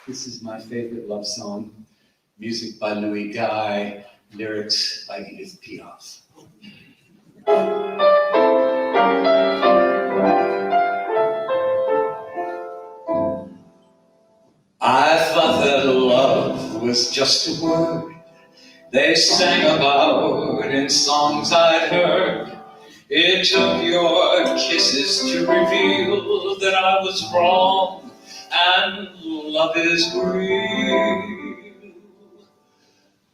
This is my favorite love song. Music by Louis Guy, lyrics by Edith Piaf. I thought that love was just a word they sang about in songs I'd heard. It took your kisses to reveal that I was wrong and love is real.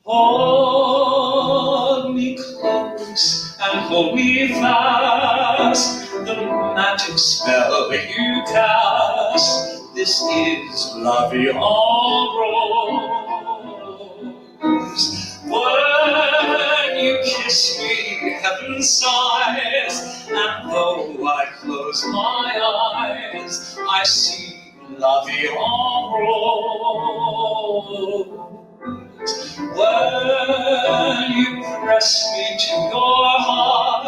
Hold me close and hold me fast, the magic spell you cast. This is La Vie en Rose. When you kiss me, heaven sighs, and though I close my eyes, I see La Vie en Rose. When you press me to your heart,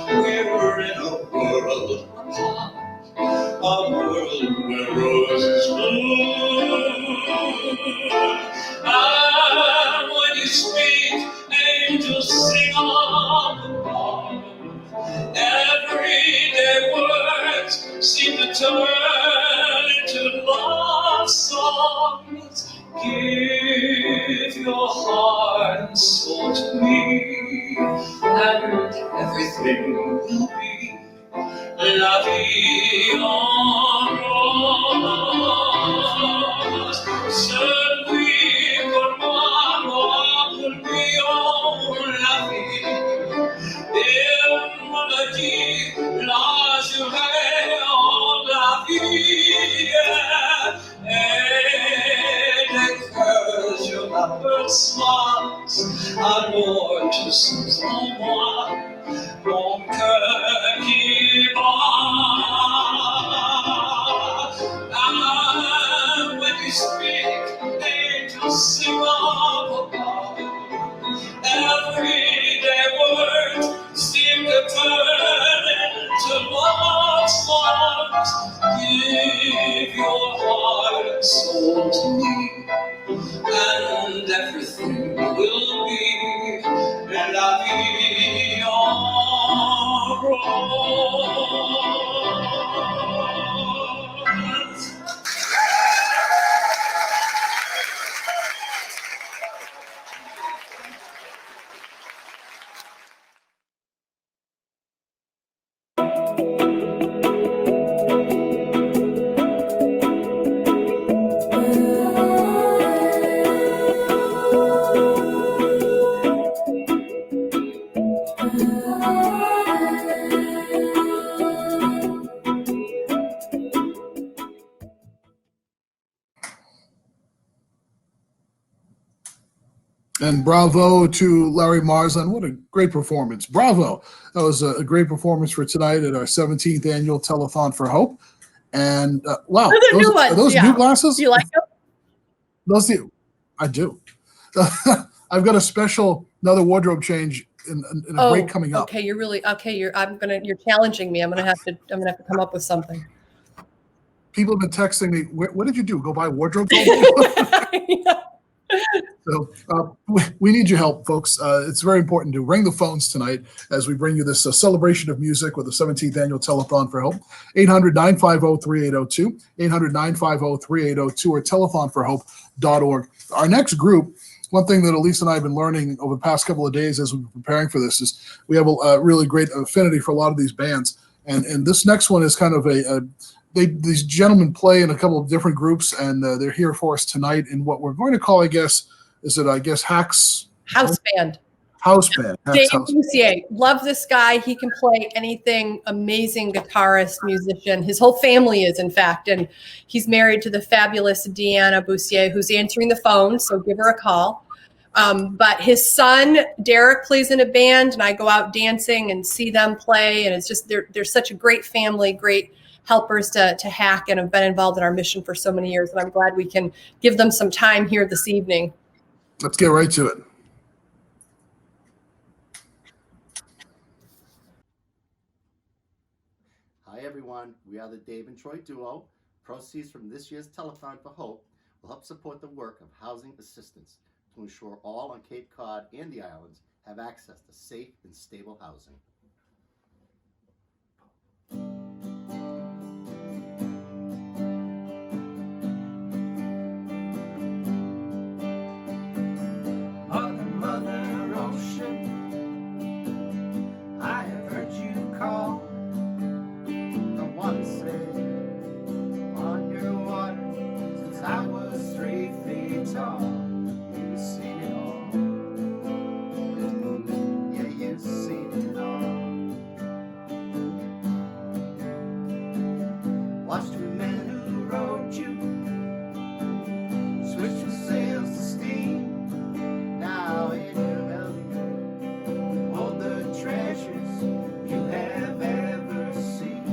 we're in a world apart, a world where roses bloom. And when you speak, angels sing on the wall. Everyday words seem to turn into love songs. Give your heart and soul to me, and everything will be La vie en rose. Celui pour moi, moi pour lui, oh la vie. sens en moi, mon cœur qui bat. And when you speak, angels sing up above. Everyday words seem to turn into love songs. Give your heart and soul to me, and everything will be la vie en rose. And bravo to Larry Marzan. What a great performance. Bravo. That was a great performance for tonight at our 17th annual Telethon for Hope. And wow, are those new glasses? Do you like them? I do. I've got a special, another wardrobe change in a break coming up. Okay, you're challenging me. I'm gonna have to come up with something. People have been texting me, what did you do? Go buy wardrobe? So we need your help, folks. It's very important to ring the phones tonight as we bring you this celebration of music with the 17th annual Telethon for Hope. 800-950-3802, 800-950-3802, or telethonforhope.org. Our next group, one thing that Elise and I have been learning over the past couple of days as we've been preparing for this is we have a really great affinity for a lot of these bands. And this next one is kind of these gentlemen play in a couple of different groups, and they're here for us tonight in what we're going to call, Hack's House band. House band. Dave Bussier. Love this guy. He can play anything. Amazing guitarist, musician. His whole family is, in fact, and he's married to the fabulous Deanna Bussier, who's answering the phone, so give her a call. But his son, Derek, plays in a band, and I go out dancing and see them play, and it's just, they're such a great family, great helpers to Hack, and have been involved in our mission for so many years, and I'm glad we can give them some time here this evening. Let's get right to it. Hi everyone, we are the Dave and Troy duo. Proceeds from this year's Telethon for Hope will help support the work of housing assistance to ensure all on Cape Cod and the islands have access to safe and stable housing. Mother Ocean, I have heard you call. I want to say on your water since I was 3 feet tall. You've seen it all. Yeah, you've seen it all. Watched men who rode you switch from sails to steam. Now in your belly hold the treasures you have ever seen.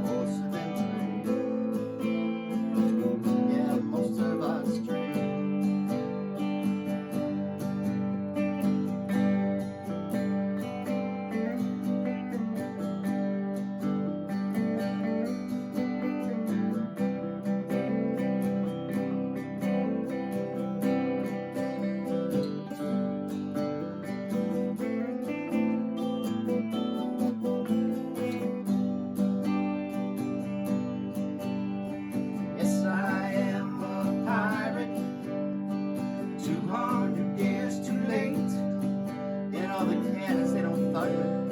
Most of them dream. Yeah, most of us dream. Yes, I am a pirate, 200 years too late. And all the cannons, they don't thunder,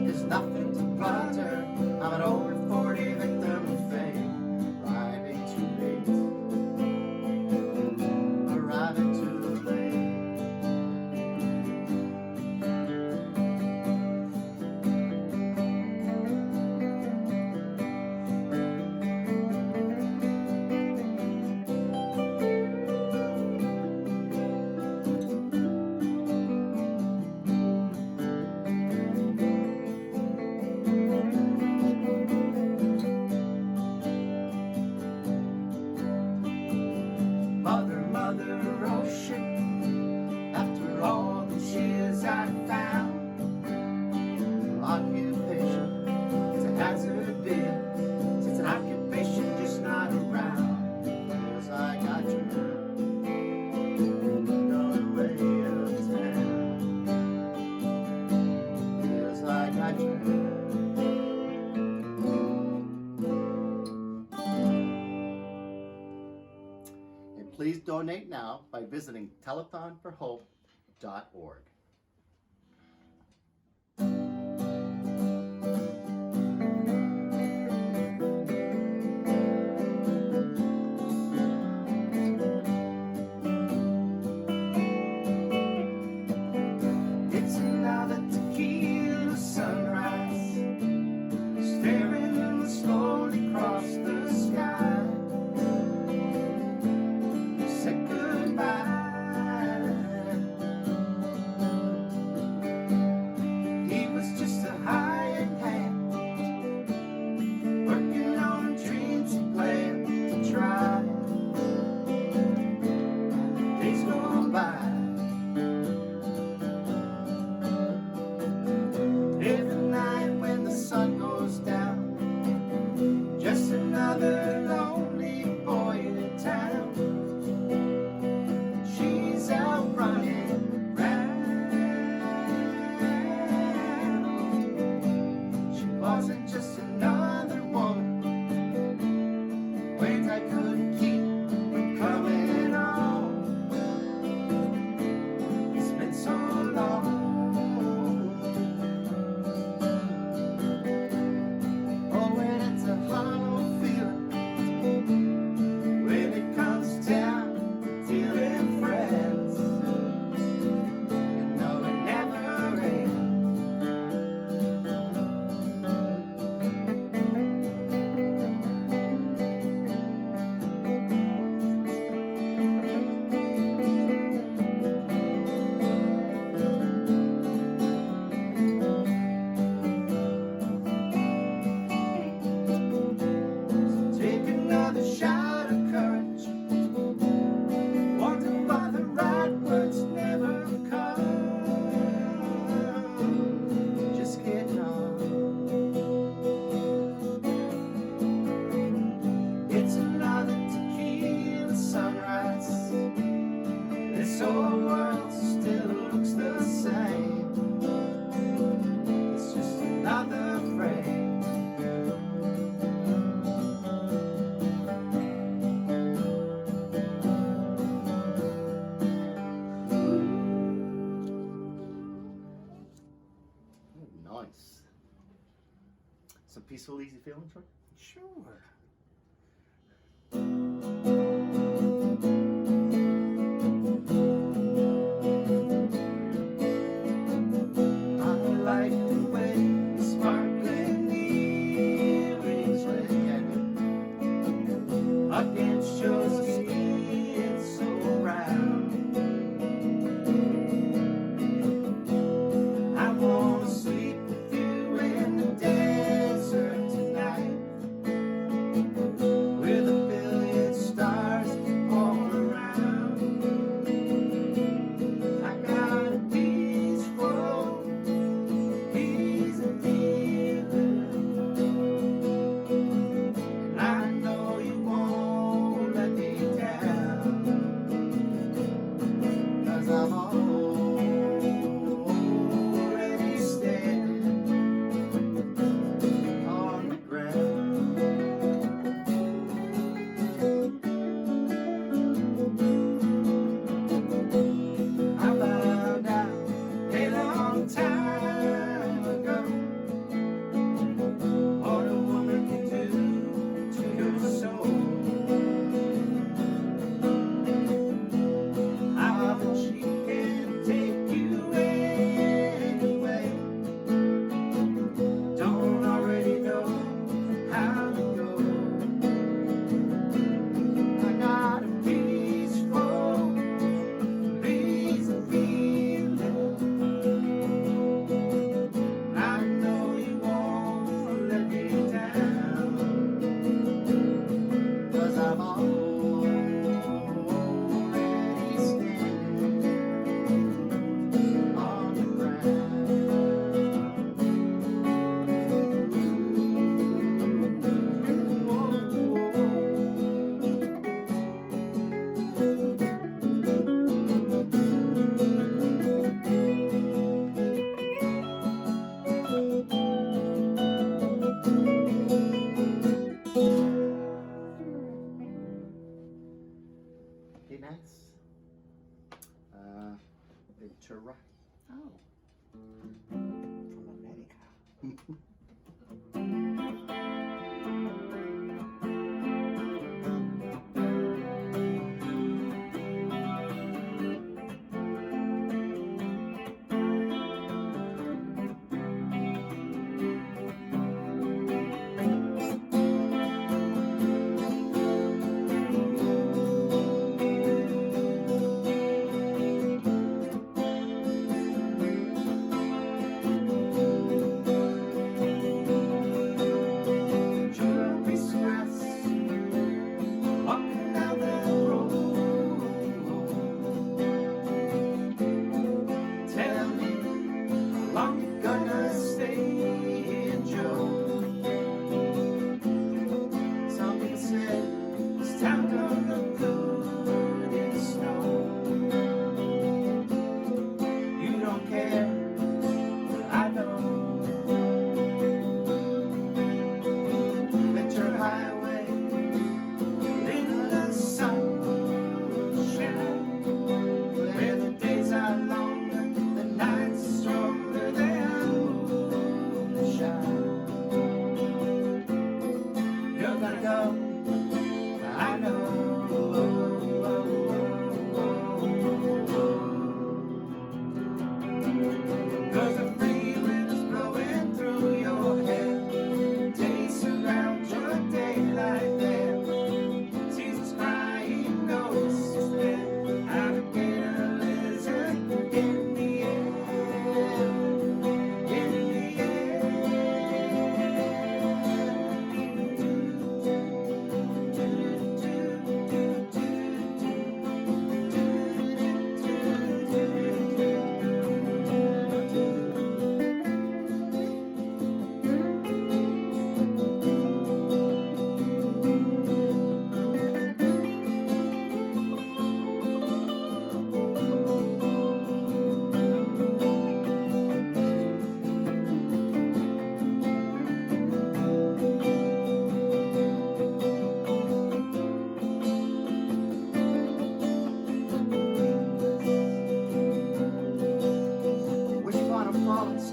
there's nothing to plunder. I'm an over 40 victim of fame, arriving too late, arriving too late. occupation. It's a hazard bid. It's an occupation just not around. 'Cause I got you another way of town. 'Cause I got you. And please donate now by visiting telethonforhope.org. It's another tequila sunrise, staring slowly across the sky. Said goodbye. He was just a hired hand, working on dreams he planned to try. Days go by. Every night when the sun goes down, just another lonely boy in town. She's out running round. She wasn't just another woman. Wait, I couldn't keep from coming home. It's been so long. Oh, and it's a hollow feeling when it comes down to dealing friends. And no, it never ends. Take another shot of courage. Wonder why the right words never come. Just getting on. It's another tequila sunrise. This whole world still looks the same. It's just another frame. Nice. Some peaceful, easy feeling, Troy? Sure. I like the way the sparkling earrings look at you against your skin so round. I wanna sleep with you in the desert tonight.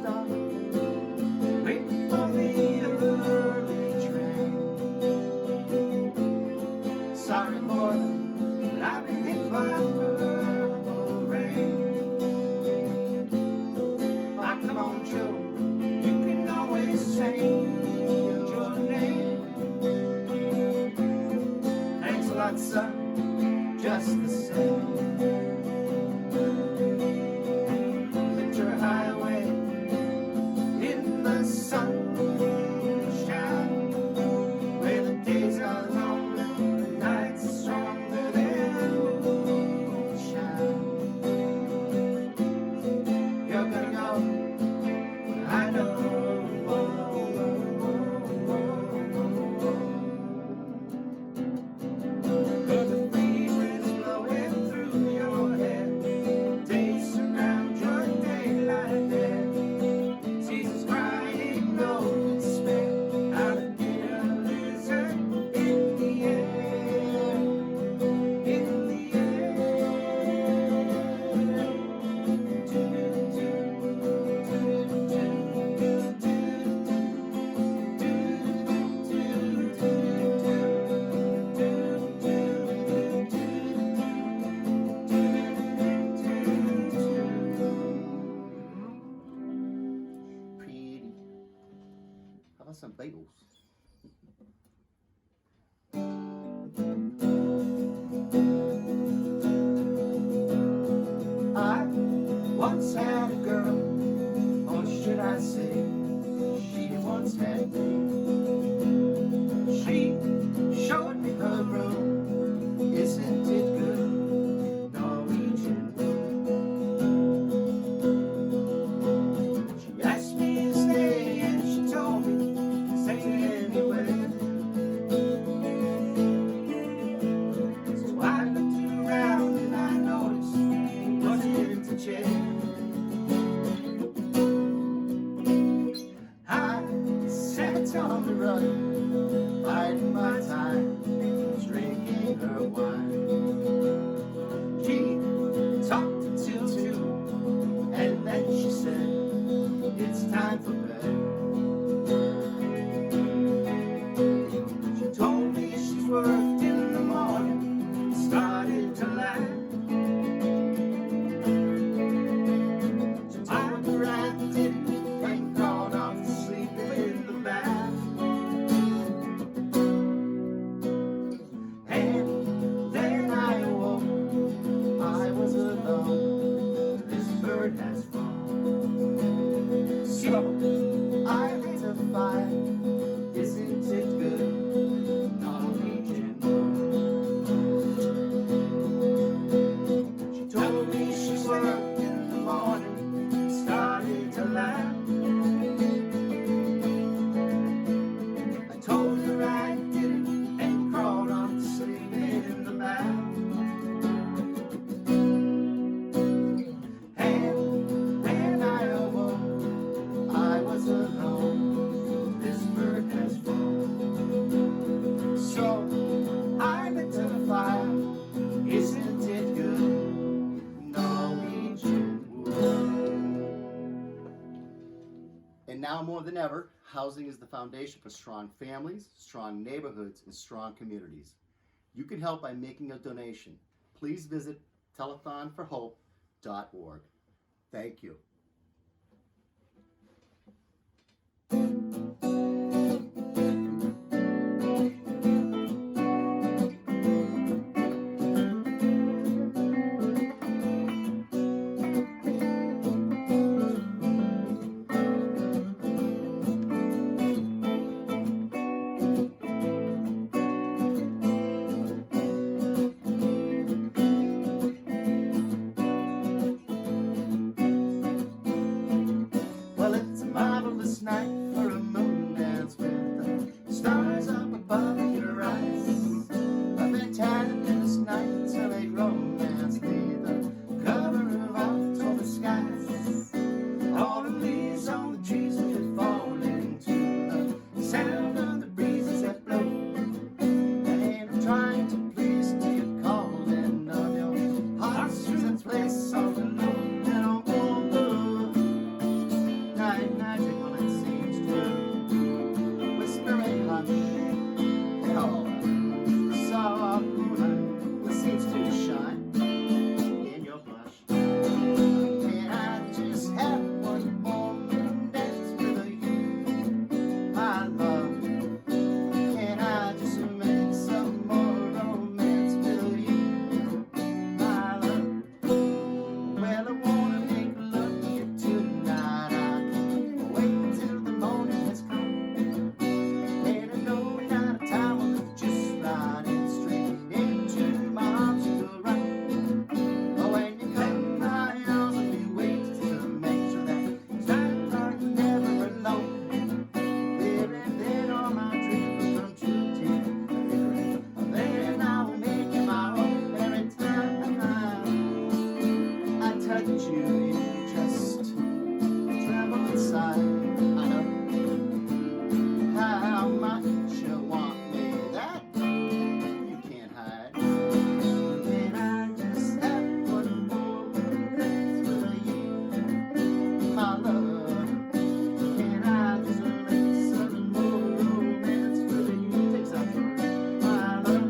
stop, waiting for the early train. Sorry, boy, but I've been hit by purple rain. Oh, come on, Joe, you can always say your name. Thanks a lot, son, just the same. Picture highway in the sunshine, where the days are long, the nights are stronger than moonshine. You're gonna go, I know. But the breeze is blowing through your hair, days surround your daylight there. Jesus crying, no despair, out of dear lizard in the air, in the pretty. How about some bagels? I once had a girl, or should I say, she once had me. She showed me her room, isn't it good? Norwegian wood. She asked me to stay and she told me, stay anywhere. So I looked around and I noticed it was an empty chair. I sat on the rug, biding my time, drinking her wine. She talked until 2, and then she said, it's time for bed. She told me she's worked in the morning, started to laugh. So I grabbed it and crawled off to sleep in the bath. And then I awoke, I was alone, this bird has flown. So I lit a fire, isn't it good? Norwegian wood. She told me she worked in the morning, started to laugh. I told her I did it and crawled off to sleep in the bath. And when I awoke, I was alone, this bird has flown. So I lit a fire, isn't it good? Norwegian wood. And now more than ever, housing is the foundation for strong families, strong neighborhoods, and strong communities. You can help by making a donation. Please visit telethonforhope.org. Thank you. Well, it's a marvelous night for a moon dance with the stars up above your eyes. A fantabulous night to make romance be the cover of October skies. All the leaves on the trees will fall into the sound of the breezes that blow. And I'm trying to please to your calling of your heartstrings and place all alone. And oh, oh, oh, night. find magic when it seems to whisper and hush. Oh, soft moonlight that seems to shine in your blush. And I just have one more dance with you, my love. Can I just make some more romance with you, my love? Well, I wanna make love to you tonight. I can't wait till the morning has come. And I know now the time will look just right and straight into my arms you will run. Oh, when you come my arms, I'll be waiting to make sure that it's right, you're never alone. There and then all my dreams will come true, dear. Then I will make you my own. Every time I touch you, you just tremble inside. I know how much you want me, that you can't hide. And I just have one more dance with you, my love. Can I just make some more romance with you? Take some, my love.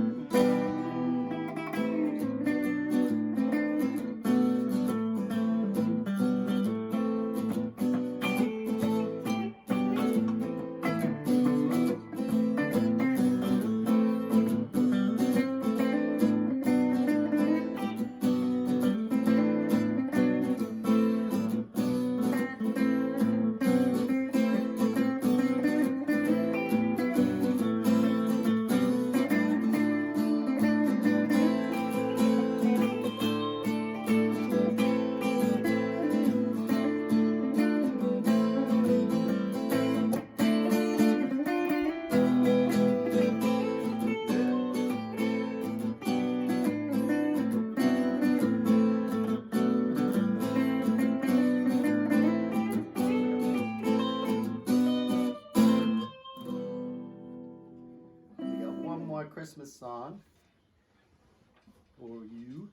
We got one more Christmas song for you.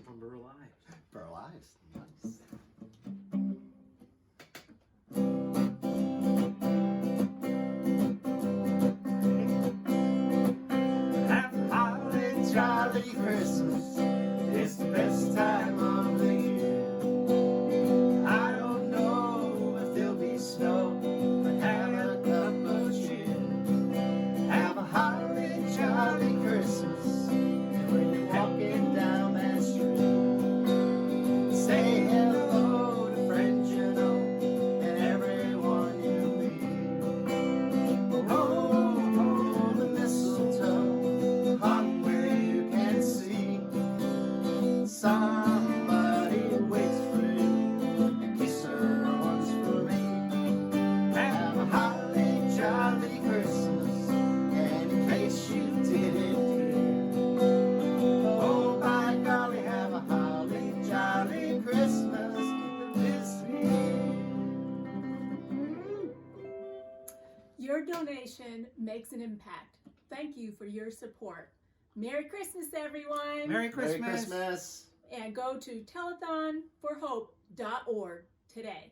From Burl Ives. Burl Ives, nice. Have a holly jolly Christmas. It's the best time of the year. I don't know if there'll be snow, but have a cup of cheer. Have a holly jolly Christmas. And when you're walking down that street, say hello to friends you know and everyone you meet. Oh, the mistletoe hung where you can see. Somebody waits for you, and kiss her once for me. Have a holly jolly Christmas, and in case you didn't hear, oh by golly, have a holly jolly Christmas this year. Your donation makes an impact. Thank you for your support. Merry Christmas, everyone. Merry Christmas. And go to telethonforhope.org today.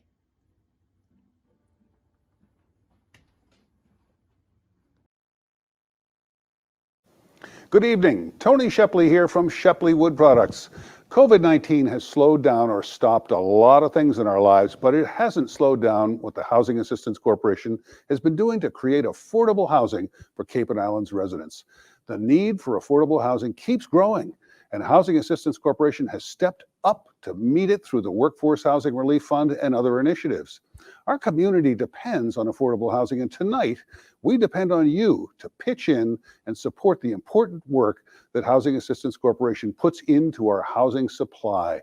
Good evening. Tony Shepley here from Shepley Wood Products. COVID-19 has slowed down or stopped a lot of things in our lives, but it hasn't slowed down what the Housing Assistance Corporation has been doing to create affordable housing for Cape and Islands residents. The need for affordable housing keeps growing, and Housing Assistance Corporation has stepped up to meet it through the Workforce Housing Relief Fund and other initiatives. Our community depends on affordable housing, and tonight we depend on you to pitch in and support the important work that Housing Assistance Corporation puts into our housing supply.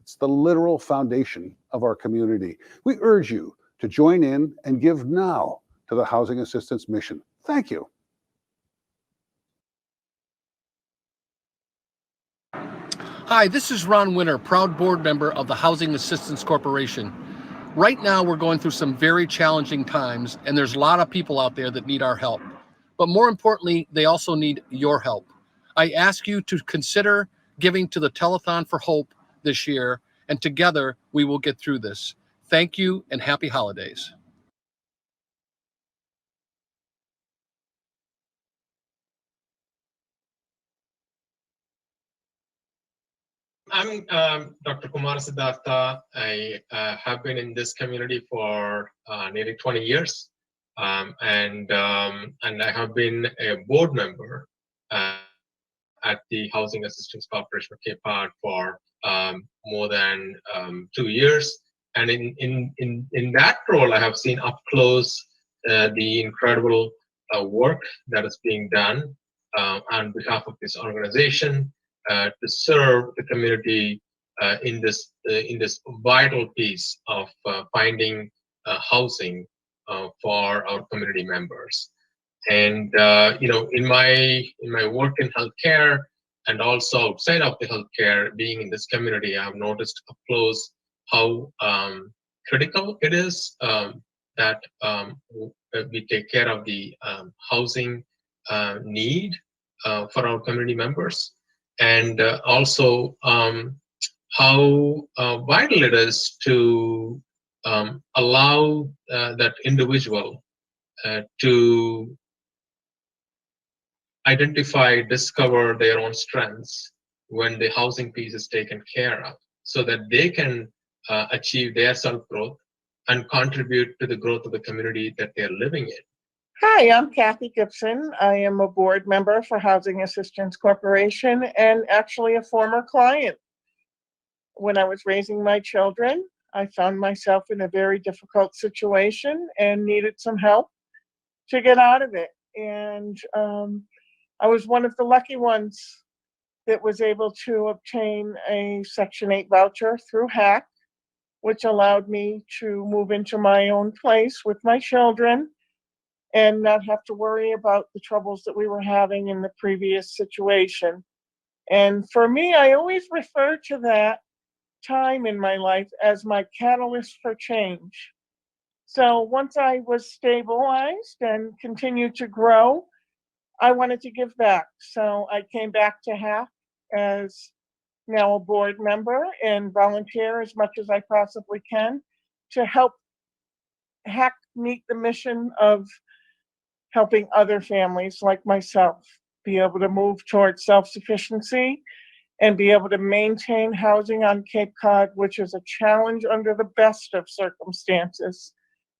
It's the literal foundation of our community. We urge you to join in and give now to the Housing Assistance mission. Thank you. Hi, this is Ron Winter, proud board member of the Housing Assistance Corporation. Right now, we're going through some very challenging times, and there's a lot of people out there that need our help. But more importantly, they also need your help. I ask you to consider giving to the Telethon for Hope this year, and together we will get through this. Thank you and happy holidays. I'm Dr. Kumar Siddhartha. I have been in this community for nearly 20 years, and I have been a board member at the Housing Assistance Corporation of Cape Cod for more than 2 years. And in that role, I have seen up close the incredible work that is being done on behalf of this organization to serve the community in this vital piece of finding housing for our community members. And in my work in healthcare and also outside of the healthcare, being in this community, I've noticed up close how critical it is that we take care of the housing need for our community members, and also how vital it is to allow that individual to identify, discover their own strengths when the housing piece is taken care of, so that they can achieve their self-growth and contribute to the growth of the community that they're living in. Hi, I'm Kathy Gibson. I am a board member for Housing Assistance Corporation and actually a former client. When I was raising my children, I found myself in a very difficult situation and needed some help to get out of it. And I was one of the lucky ones that was able to obtain a Section 8 voucher through HAC, which allowed me to move into my own place with my children and not have to worry about the troubles that we were having in the previous situation. And for me, I always refer to that time in my life as my catalyst for change. So once I was stabilized and continued to grow, I wanted to give back. So I came back to HAC as now a board member and volunteer as much as I possibly can to help HAC meet the mission of helping other families like myself be able to move towards self-sufficiency and be able to maintain housing on Cape Cod, which is a challenge under the best of circumstances.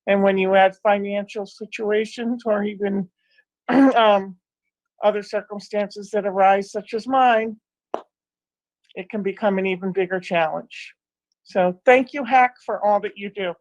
And when you add financial situations or even other circumstances that arise, such as mine, it can become an even bigger challenge. So thank you, HAC, for all that you do.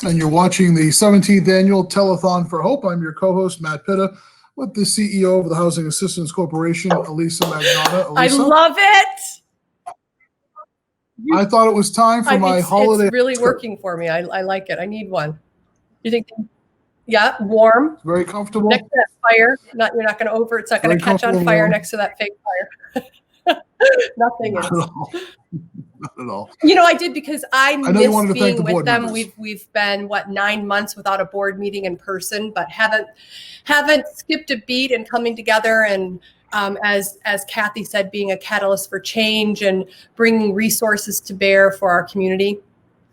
And you're watching the 17th Annual Telethon for Hope. I'm your co-host, Matt Pitta, with the CEO of the Housing Assistance Corporation, Elisa Magnata. Elisa? I love it. I thought it was time for my holiday. It's really working for me. I like it. I need one. You think? Yeah, warm. Very comfortable. Next to that fire. You're not going to it's not going to catch on fire next to that fake fire. Nothing is. Not at all. You know, I did because I know you wanted miss to thank the being with board them. members. We've been 9 months without a board meeting in person, but haven't skipped a beat in coming together and as Kathy said, being a catalyst for change and bringing resources to bear for our community.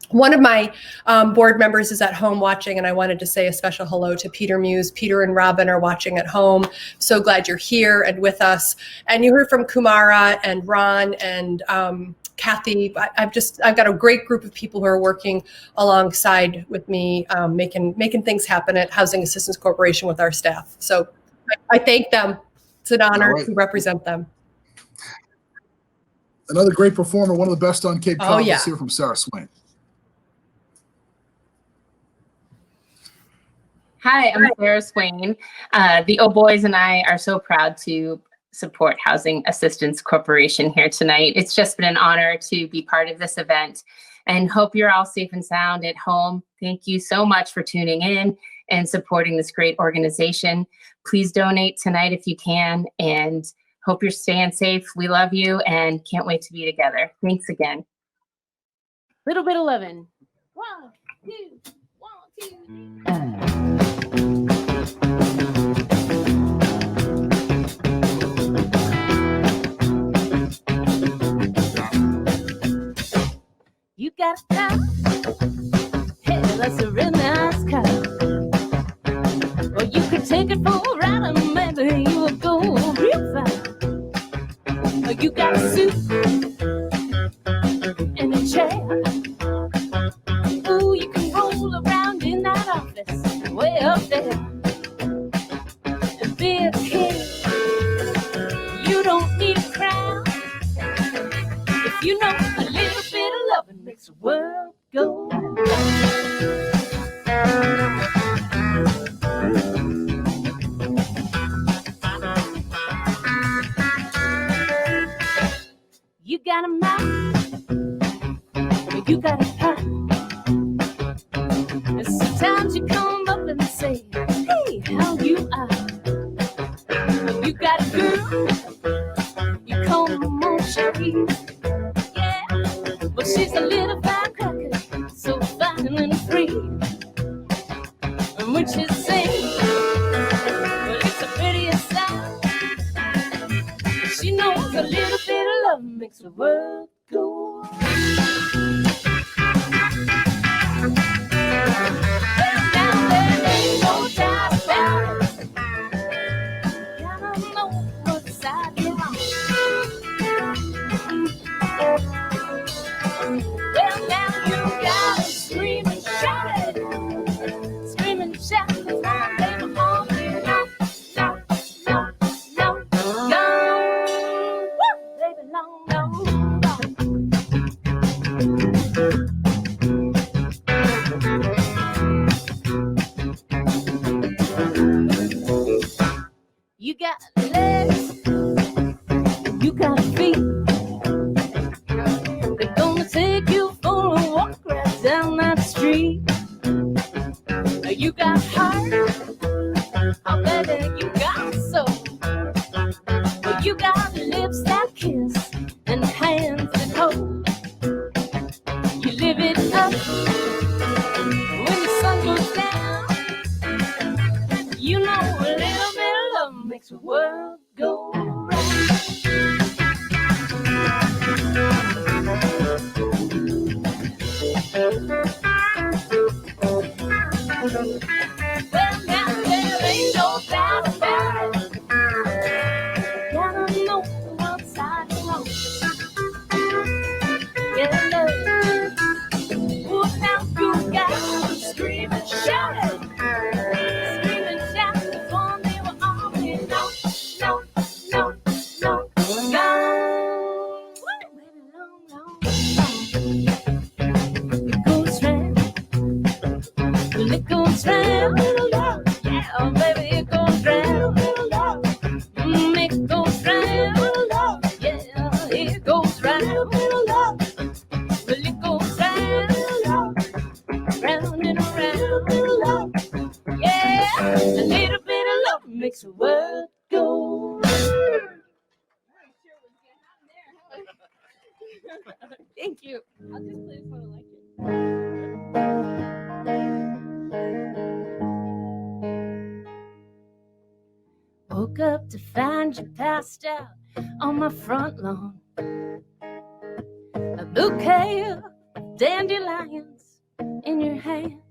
One of my board members is at home watching, and I wanted to say a special hello to Peter Muse. Peter and Robin are watching at home. So glad you're here and with us. And you heard from Kumara and Ron and Kathy. I've got a great group of people who are working alongside with me, making things happen at Housing Assistance Corporation with our staff. So I thank them. It's an honor to represent them. Another great performer, one of the best on Cape Cod. Oh, yeah. Let's hear from Sarah Swain. Hi, I'm Sarah Swain. The O Boys and I are so proud to support Housing Assistance Corporation here tonight. It's just been an honor to be part of this event and hope you're all safe and sound at home. Thank you so much for tuning in and supporting this great organization. Please donate tonight if you can, and hope you're staying safe. We love you and can't wait to be together. Thanks again. Little bit of living. 1, 2, 1, 2, 3. You got a car? Hey, that's a real nice car. Or you could take it for a ride and maybe you would go real far. Or you got a suit and a chair. Ooh, you can roll around in that office way up there and be a king. You don't need a crown. If you know a little bit of loving makes the world go round. You got a mouth, you got a pie. And sometimes you come up and say, hey, how you are? You got a girl, you call her more Sharif. Yeah, but she's a little firecracker, so fine and free. And when she sings, well, it's a pretty sound. She knows a little bit of love makes the world go round. Well, now there ain't no doubt about it. Gotta know what side you're on. Well, now you gotta scream and shout it. Scream and shout the time they were on you. No, no, no, no, gone. Woo, baby, long, long, you got legs, you got feet. They're gonna take you for a walk right down that street. You got heart, oh baby, you got soul. You got lips that kiss and hands that hold. You live it up when the sun goes down. You know a little bit of love makes the world go round. Well, now there ain't no doubt about it. Gotta know what side you're on. Yeah, love. Ooh, now you gotta scream and shout it. Scream and shout before they were on me. No, no, no, no, gone. Woo, baby, long, long, long. It goes round. Well, it goes round. Yeah, oh, baby, it goes round. It goes round. Yeah, it goes round. Well, it goes round. Round and around. Yeah, a little bit of love makes the world go round. Thank you. I'll just play this one I like it. Woke up to find you passed out on my front lawn. A bouquet of dandelions in your hand.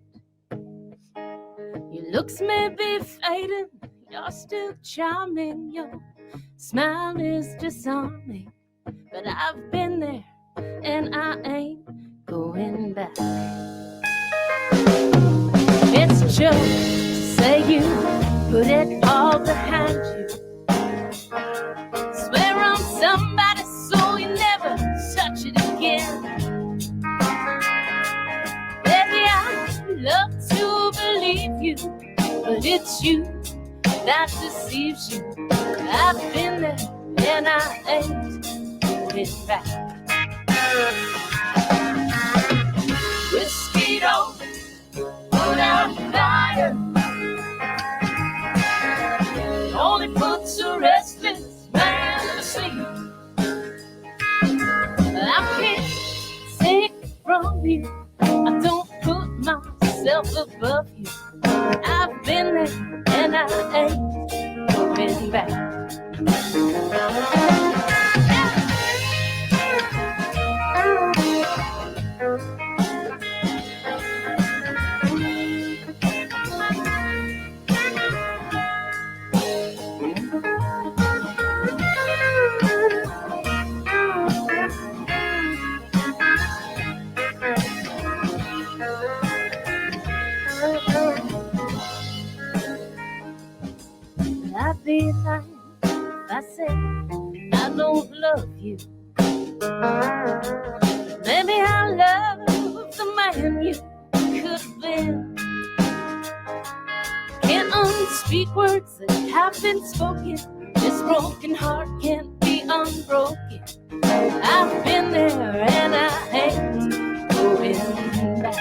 Your looks may be fading, you're still charming. Your smile is disarming, but I've been there and I ain't going back. It's a joke to say you put it all behind you. Swear I'm somebody so you never touch it again. Baby, I love to believe you, but it's you that deceives you. I've been there and I ain't going back. Whiskey don't put out the fire, only puts a restless man to sleep. I can't take it from you, I don't myself above you. I've been there and I ain't going back. I'd be lying if I said I don't love you. Maybe I love the man you could have been. Can't unspeak words that have been spoken. This broken heart can't be unbroken. I've been there and I ain't going back.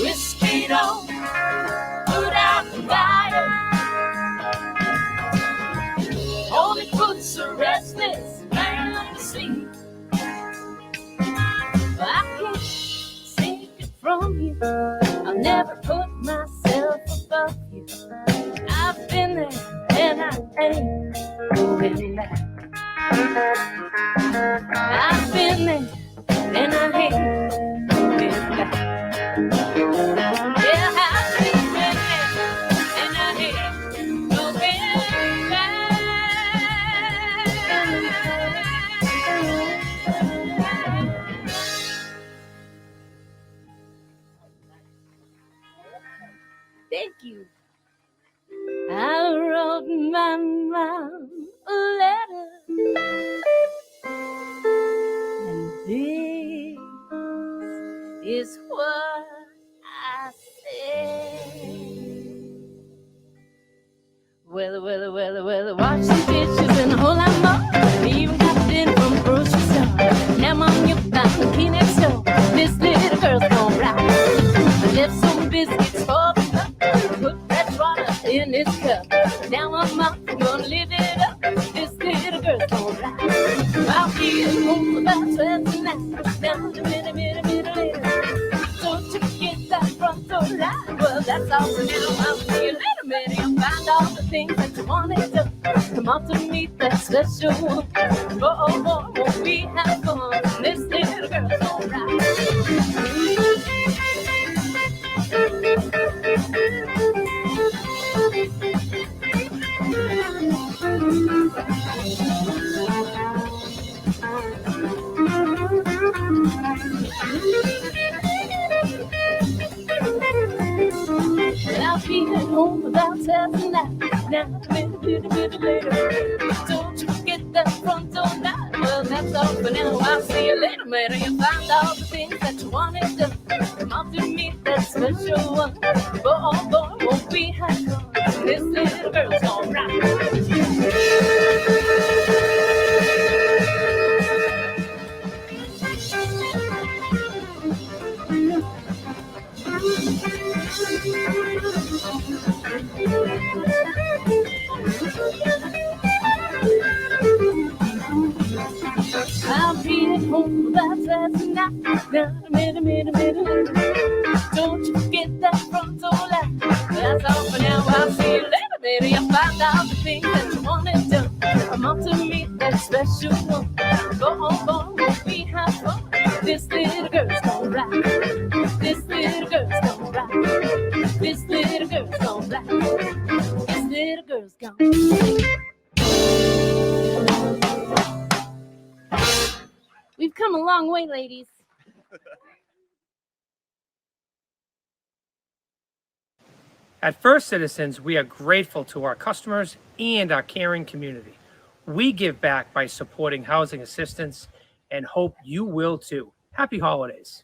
Whiskey don't put out the fire. Only puts a restless man to sleep. I can't take it from you. I'll never put myself above you. I've been there and I ain't going back. I've been there and I ain't going back. Yeah, I've been there and I ain't going back. Thank you. I wrote my mom a letter, and this is what I said. Well, wash some dishes and a whole lot more. Even got dinner from the grocery store. Now mom, you found the key next door. This little girl's gonna rock. I left some biscuits for the cup. Put fresh water in this cup. Now I'm gonna live it up. This little girl's gonna rock. I'll be home about 12 tonight. Now a minute later. Don't you forget that front door light. Well, that's all for now. I'll see you later, man. You'll find all the things that you wanted to. Come on to meet that special one. Oh, won't we have fun? This little girl's gonna rock. I'll be at home about 10 tonight. Now a minute later. Don't you forget that front door light. Well, that's all for now. I'll see you later, man. You'll find all the things that you wanted to. Come on to meet that special one. Boy, won't we have fun? This little girl's gonna rock. I'll be at home about 12 tonight. Now a minute. Don't you forget that front door light. That's all for now. I'll see you later, baby. You'll find out the things that you wanted to. Come on to meet that special one. Go on, won't we have fun? This little girl's gonna rock. This little girl's gonna rock. This little girl's gonna rock. This little girl's gonna. We've come a long way, ladies. At First Citizens, we are grateful to our customers and our caring community. We give back by supporting housing assistance and hope you will too. Happy holidays.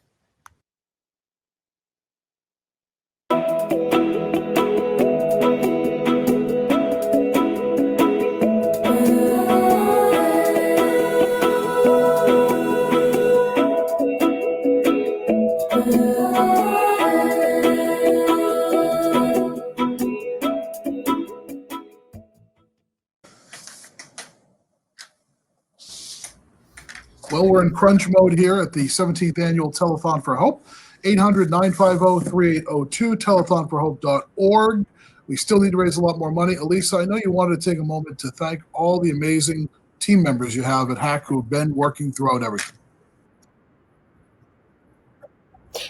Well, we're in crunch mode here at the 17th Annual Telethon for Hope. 800-950-3802, telethonforhope.org. We still need to raise a lot more money. Elisa, I know you wanted to take a moment to thank all the amazing team members you have at HAC who have been working throughout everything.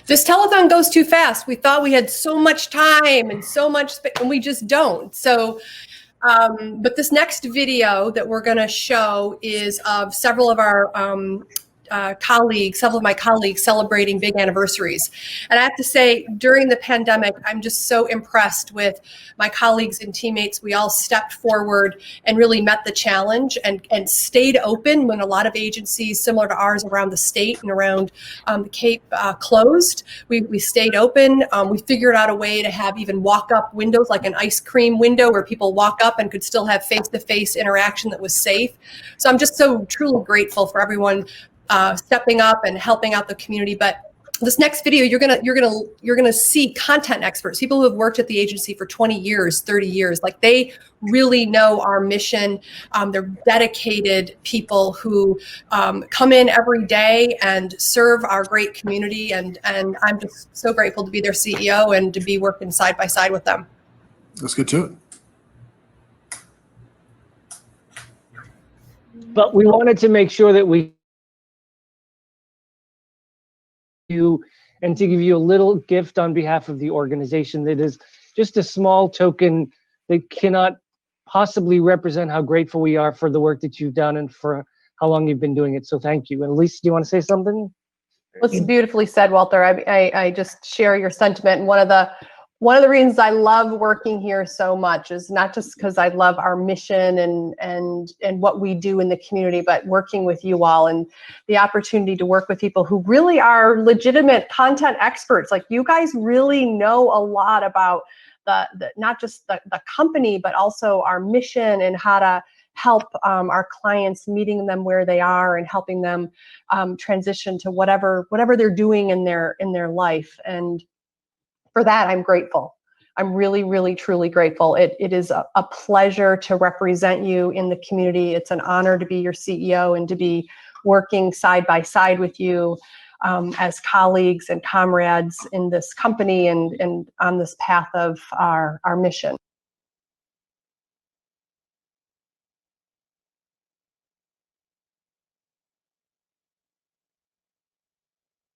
This telethon goes too fast. We thought we had so much time and so much space, and we just don't. So, but this next video that we're going to show is of several of our colleagues, several of my colleagues celebrating big anniversaries. And I have to say, during the pandemic, I'm just so impressed with my colleagues and teammates. We all stepped forward and really met the challenge and stayed open when a lot of agencies similar to ours around the state and around the Cape closed. We stayed open. We figured out a way to have even walk-up windows, like an ice cream window where people walk up and could still have face-to-face interaction that was safe. So I'm just so truly grateful for everyone stepping up and helping out the community. But this next video, you're gonna see content experts, people who have worked at the agency for 20 years, 30 years. Like, they really know our mission. They're dedicated people who come in every day and serve our great community. And I'm just so grateful to be their CEO and to be working side by side with them. Let's get to it. But we wanted to make sure that we and to give you a little gift on behalf of the organization that is just a small token that cannot possibly represent how grateful we are for the work that you've done and for how long you've been doing it. So thank you. And Elise, do you want to say something? It's beautifully said, Walter. I just share your sentiment. And one of the reasons I love working here so much is not just because I love our mission and what we do in the community, but working with you all and the opportunity to work with people who really are legitimate content experts. Like, you guys really know a lot about the not just the company, but also our mission and how to help our clients, meeting them where they are and helping them transition to whatever they're doing in their life. And for that, I'm grateful. I'm really, really, truly grateful. It is a pleasure to represent you in the community. It's an honor to be your CEO and to be working side by side with you as colleagues and comrades in this company and on this path of our mission.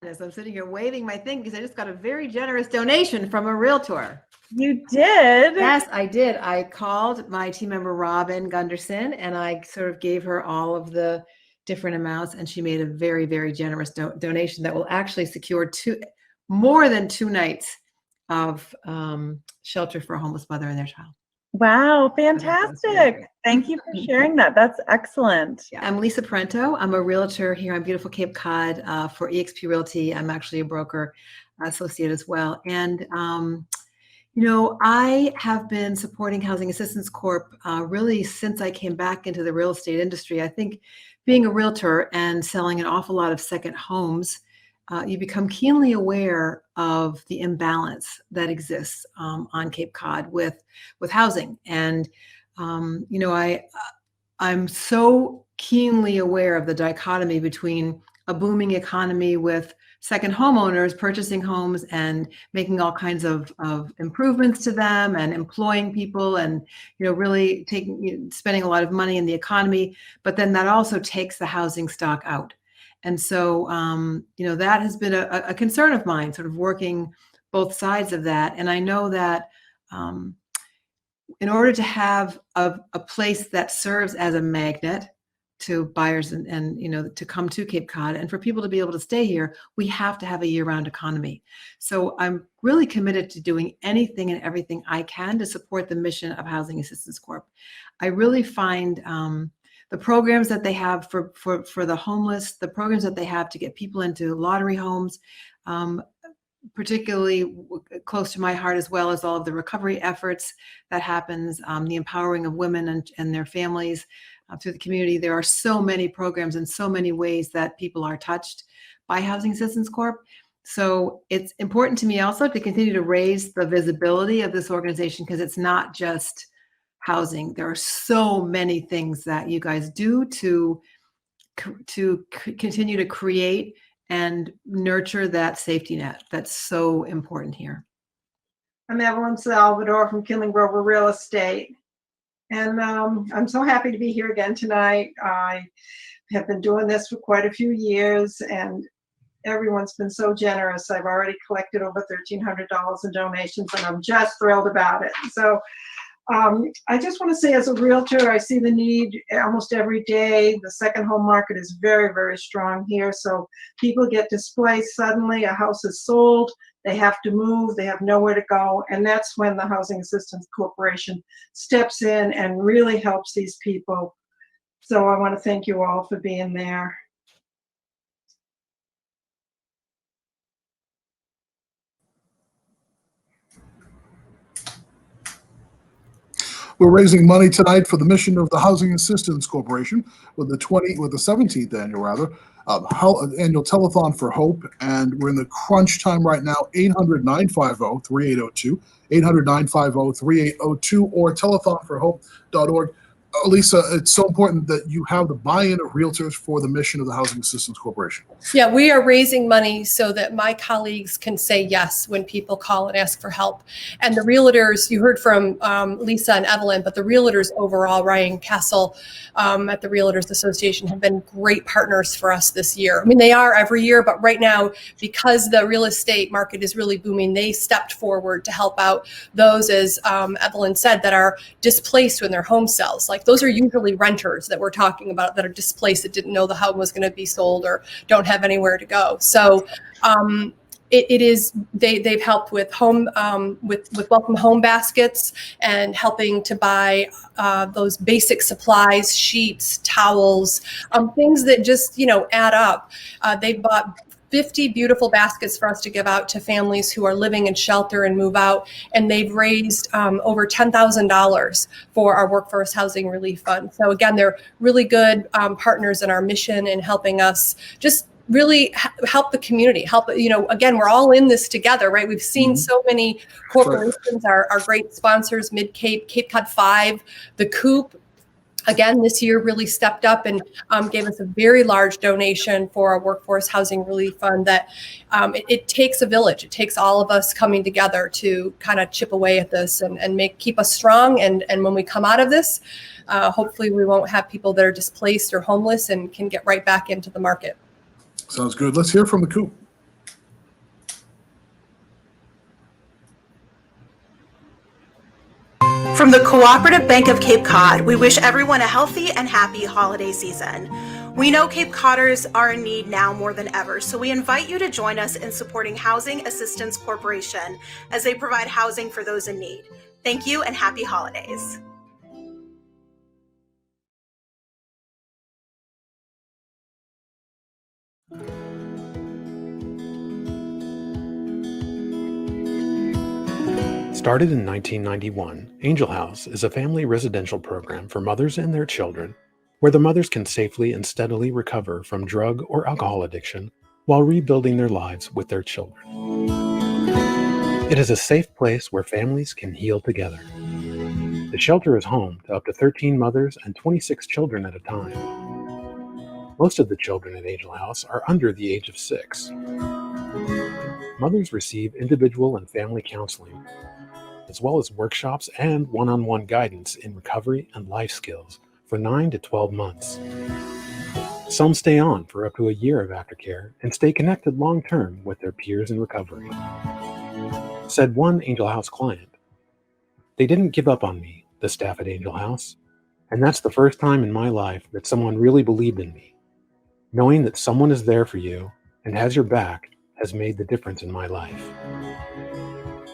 As I'm sitting here waving my thing because I just got a very generous donation from a realtor. You did? Yes, I did. I called my team member, Robin Gunderson, and I sort of gave her all of the different amounts, and she made a very, very generous donation that will actually secure more than 2 nights of shelter for a homeless mother and their child. Wow, fantastic. Thank you for sharing that. That's excellent. Yeah, I'm Lisa Parento. I'm a realtor here on beautiful Cape Cod for eXp Realty. I'm actually a broker associate as well. And, I have been supporting Housing Assistance Corp really since I came back into the real estate industry. I think being a realtor and selling an awful lot of second homes, you become keenly aware of the imbalance that exists on Cape Cod with housing. And, I'm so keenly aware of the dichotomy between a booming economy with second homeowners purchasing homes and making all kinds of improvements to them and employing people and, really spending a lot of money in the economy. But then that also takes the housing stock out. And so, that has been a concern of mine, sort of working both sides of that. And I know that in order to have a place that serves as a magnet to buyers and to come to Cape Cod and for people to be able to stay here, we have to have a year-round economy. So I'm really committed to doing anything and everything I can to support the mission of Housing Assistance Corp. I really find the programs that they have for the homeless, the programs that they have to get people into lottery homes, particularly close to my heart, as well as all of the recovery efforts that happens, the empowering of women and their families through the community. There are so many programs and so many ways that people are touched by Housing Assistance Corp. So it's important to me also to continue to raise the visibility of this organization, because it's not just housing. There are so many things that you guys do to continue to create and nurture that safety net that's so important here. I'm Evelyn Salvador from Kinley Grover Real Estate. And I'm so happy to be here again tonight. I have been doing this for quite a few years, and everyone's been so generous. I've already collected over $1,300 in donations, and I'm just thrilled about it. So I just want to say, as a realtor, I see the need almost every day. The second home market is very, very strong here. So people get displaced suddenly. A house is sold. They have to move. They have nowhere to go. And that's when the Housing Assistance Corporation steps in and really helps these people. So I want to thank you all for being there. We're raising money tonight for the mission of the Housing Assistance Corporation with the 17th annual annual telethon for hope, and we're in the crunch time right now. 800-950-3802, 800-950-3802, or telethonforhope.org. Lisa, it's so important that you have the buy-in of realtors for the mission of the Housing Assistance Corporation. Yeah, we are raising money so that my colleagues can say yes when people call and ask for help. And the realtors, you heard from Lisa and Evelyn, but the realtors overall, Ryan Castle at the Realtors Association, have been great partners for us this year. I mean, they are every year, but right now, because the real estate market is really booming, they stepped forward to help out those, as Evelyn said, that are displaced when their home sells. Like, those are usually renters that we're talking about that are displaced, that didn't know the home was going to be sold or don't have anywhere to go. So they've helped with home with welcome home baskets and helping to buy those basic supplies, sheets, towels, things that just add up. They bought 50 beautiful baskets for us to give out to families who are living in shelter and move out. And they've raised over $10,000 for our Workforce Housing Relief Fund. So again, they're really good partners in our mission in helping us just really help the community, again, we're all in this together, right? We've seen so many corporations, our great sponsors, Mid-Cape, Cape Cod 5, the Coop, again, this year really stepped up and gave us a very large donation for our Workforce Housing Relief Fund. That it takes a village. It takes all of us coming together to kind of chip away at this and keep us strong. And when we come out of this, hopefully we won't have people that are displaced or homeless and can get right back into the market. Sounds good. Let's hear from the Coop. From the Cooperative Bank of Cape Cod, we wish everyone a healthy and happy holiday season. We know Cape Codders are in need now more than ever, so we invite you to join us in supporting Housing Assistance Corporation as they provide housing for those in need. Thank you and happy holidays. Started in 1991, Angel House is a family residential program for mothers and their children, where the mothers can safely and steadily recover from drug or alcohol addiction while rebuilding their lives with their children. It is a safe place where families can heal together. The shelter is home to up to 13 mothers and 26 children at a time. Most of the children at Angel House are under the age of 6. Mothers receive individual and family counseling, as well as workshops and one-on-one guidance in recovery and life skills for 9 to 12 months. Some stay on for up to a year of aftercare and stay connected long-term with their peers in recovery. Said one Angel House client, "They didn't give up on me, the staff at Angel House, and that's the first time in my life that someone really believed in me. Knowing that someone is there for you and has your back has made the difference in my life."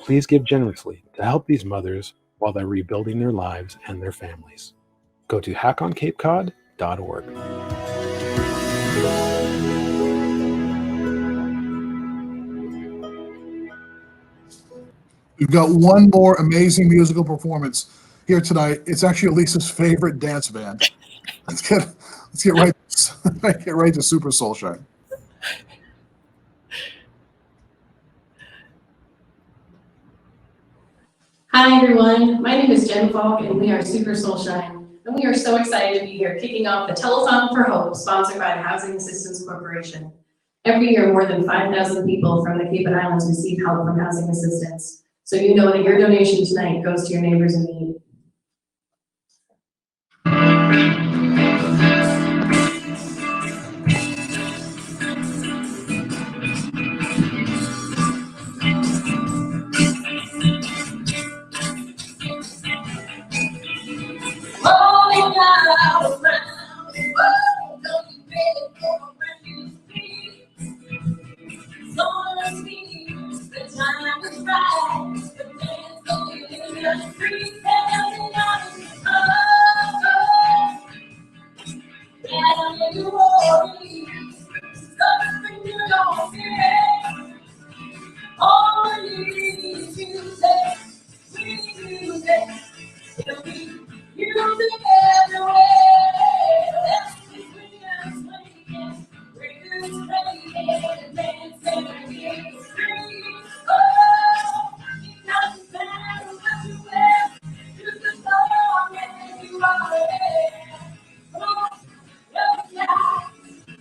Please give generously to help these mothers while they're rebuilding their lives and their families. Go to hackoncapecod.org. We've got one more amazing musical performance here tonight. It's actually Lisa's favorite dance band. Let's get right to Super Soulshine. Hi everyone, my name is Jen Falk and we are Super Soulshine. And We are so excited to be here kicking off the Telethon for Hope, sponsored by the Housing Assistance Corporation. Every year, more than 5,000 people from the Cape and Islands receive help from housing assistance. So you know that your donation tonight goes to your neighbors in need. Rolling out around the world, don't you ready for a brand new beat? So let's see, the time is right, the dance going in the street, and out of and you worry, something you don't feel. All you need is music, sweet music. It'll be music everywhere. Let's be swinging and swinging, records playing, and dancing in the street. Oh, it doesn't matter what you wear, just as long as you are there. Come on, young guy,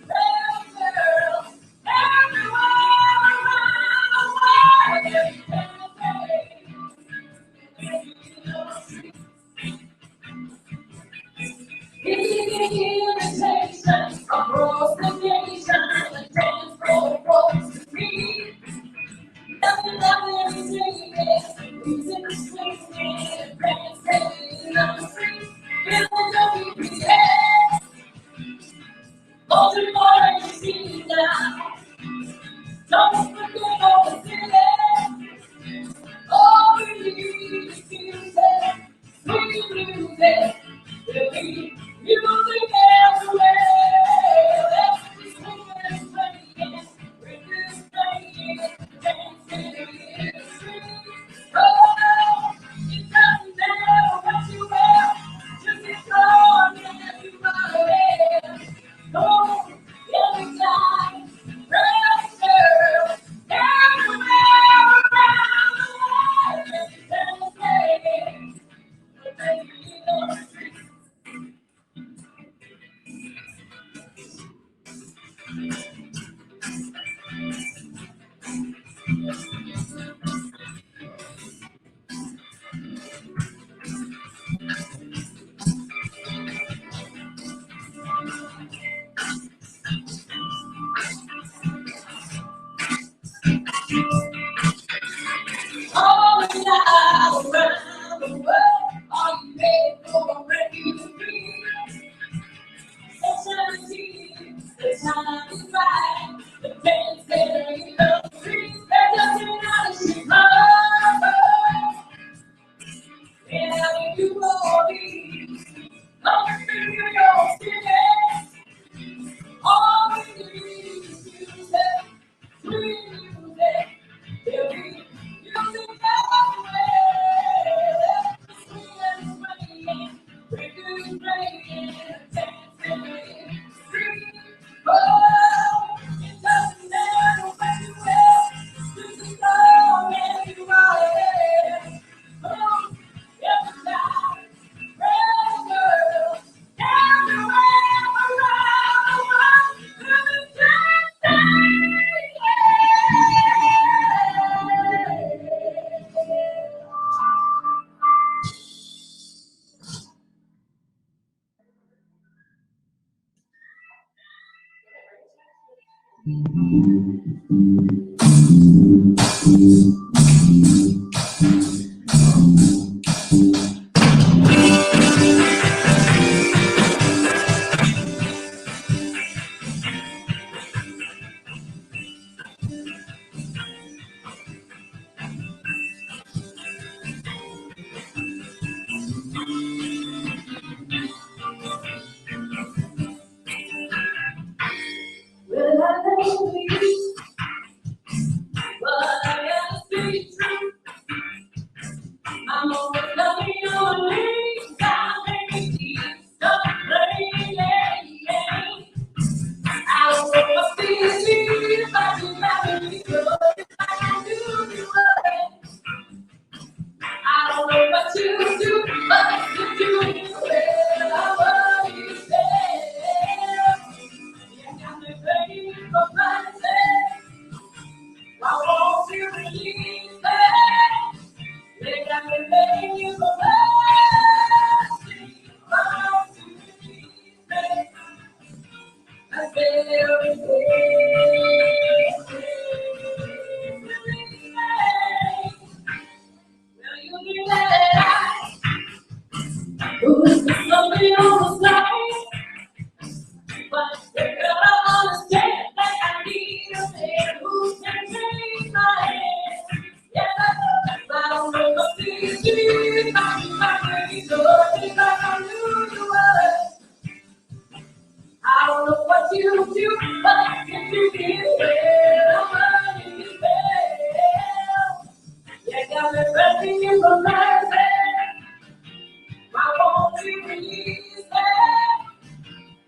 young girl, everywhere around the world. Invitation across the nation, the dance floor across the street. Nothing is singing, music is swinging, dancing on the street. Feeling the beat, yeah. Open more you see now. Don't forget all the city. All we need is music, sweet music. Music everywhere. Let's be swinging and swaying, records playing, dancing in the street. Oh, it doesn't matter what you wear, just as long as you are there. Oh, young guy, brown girl, everywhere around the world. Let's dance. All around the world, are you ready for a refugee? The time is right, the band's there in the streets, they're dancing out of Chicago. Yeah, you glory, come to New York City. All we need is music, sweet music. you release me. They got me begging you for mercy. Why won't you release me? I said, release me. Release me. Will you be there? Ooh, something almost like, but you gotta understand that I need a man who can take my hand. Yeah, I don't know what these do. I'm pretty sure that I knew you were. I don't know what you do, but if you feel well, I'm running you well. You got me begging you for mercy. Why won't you release me?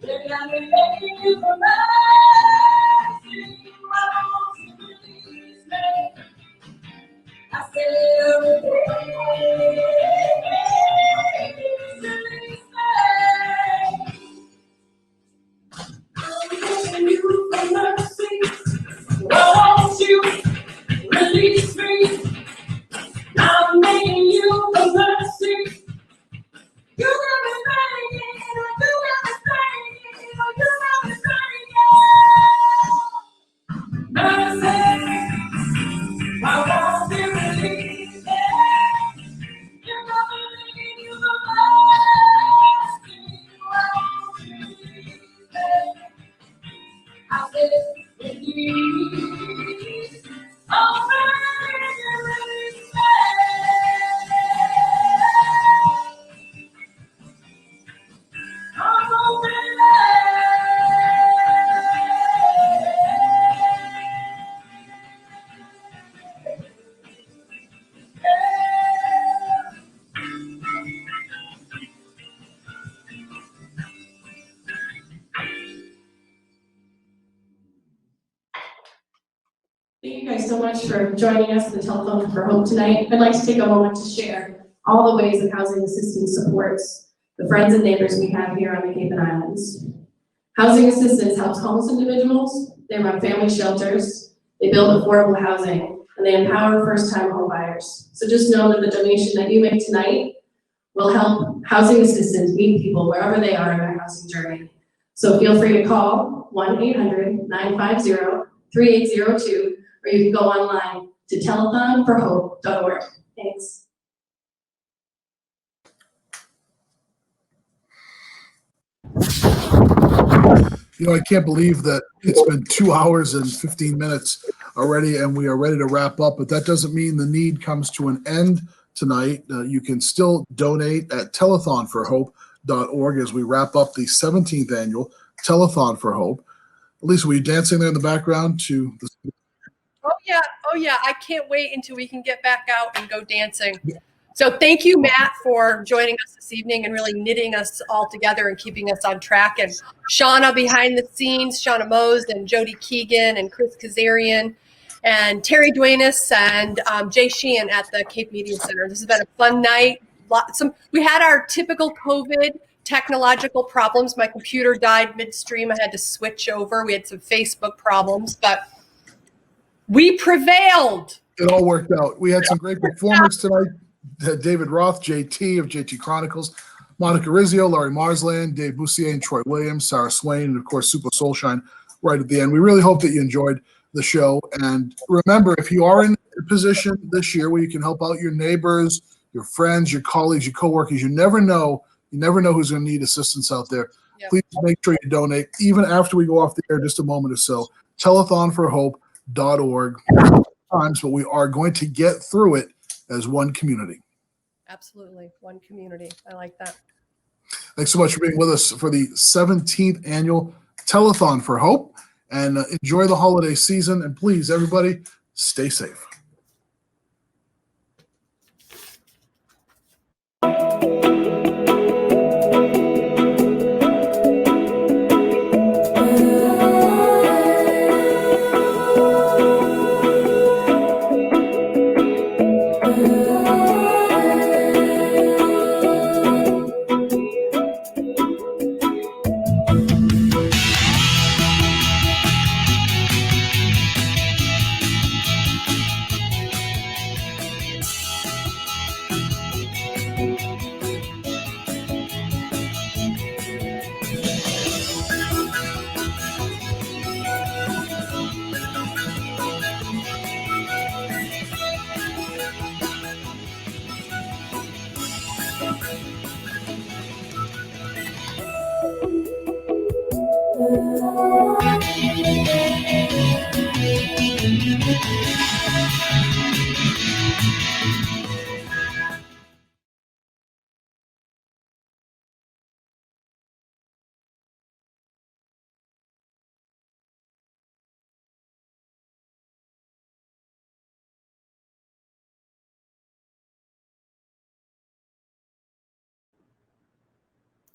You got me begging you for mercy. Why won't you release me? I said, release me. I'm begging you for mercy. Why won't you release me? I'm begging you for mercy. You got me begging, you got me begging, you got me begging. Mercy, why won't you release me? You got me begging, you got me mercy, why won't you release me? I said, release, oh, release me. Thank you guys so much for joining us in the Telethon for Hope tonight. I'd like to take a moment to share all the ways that housing assistance supports the friends and neighbors we have here on the Cape and Islands. Housing assistance helps homeless individuals, they run family shelters, they build affordable housing, and they empower first-time home buyers. So just know that the donation that you make tonight will help housing assistance meet people wherever they are in their housing journey. So feel free to call 1-800-950-3802, or you can go online to telethonforhope.org. Thanks. You know, I can't believe that it's been 2 hours and 15 minutes already, and we are ready to wrap up, but that doesn't mean the need comes to an end tonight. You can still donate at telethonforhope.org as we wrap up the 17th annual Telethon for Hope. Lisa, were you dancing there in the background to the... Oh yeah, I can't wait until we can get back out and go dancing. So thank you, Matt, for joining us this evening and really knitting us all together and keeping us on track. And Shauna behind the scenes, Shauna Mose and Jody Keegan and Chris Kazarian and Terry Duenas and Jay Sheehan at the Cape Media Center. This has been a fun night. We had our typical COVID technological problems. My computer died midstream. I had to switch over. We had some Facebook problems, but we prevailed. It all worked out. We had some great performers tonight. David Roth, JT of JT Chronicles, Monica Rizzio, Laurie Marsland, Dave Boussier and Troy Williams, Sarah Swain, and of course, Super Soulshine right at the end. We really hope that you enjoyed the show. And remember, if you are in a position this year where you can help out your neighbors, your friends, your colleagues, your coworkers, you never know who's going to need assistance out there. Yep. Please make sure you donate, even after we go off the air just a moment or so. Telethonforhope.org. But we are going to get through it as one community. Absolutely. One community. I like that. Thanks so much for being with us for the 17th annual Telethon for Hope, and enjoy the holiday season. And please, everybody, stay safe.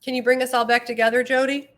Can you bring us all back together, Jody?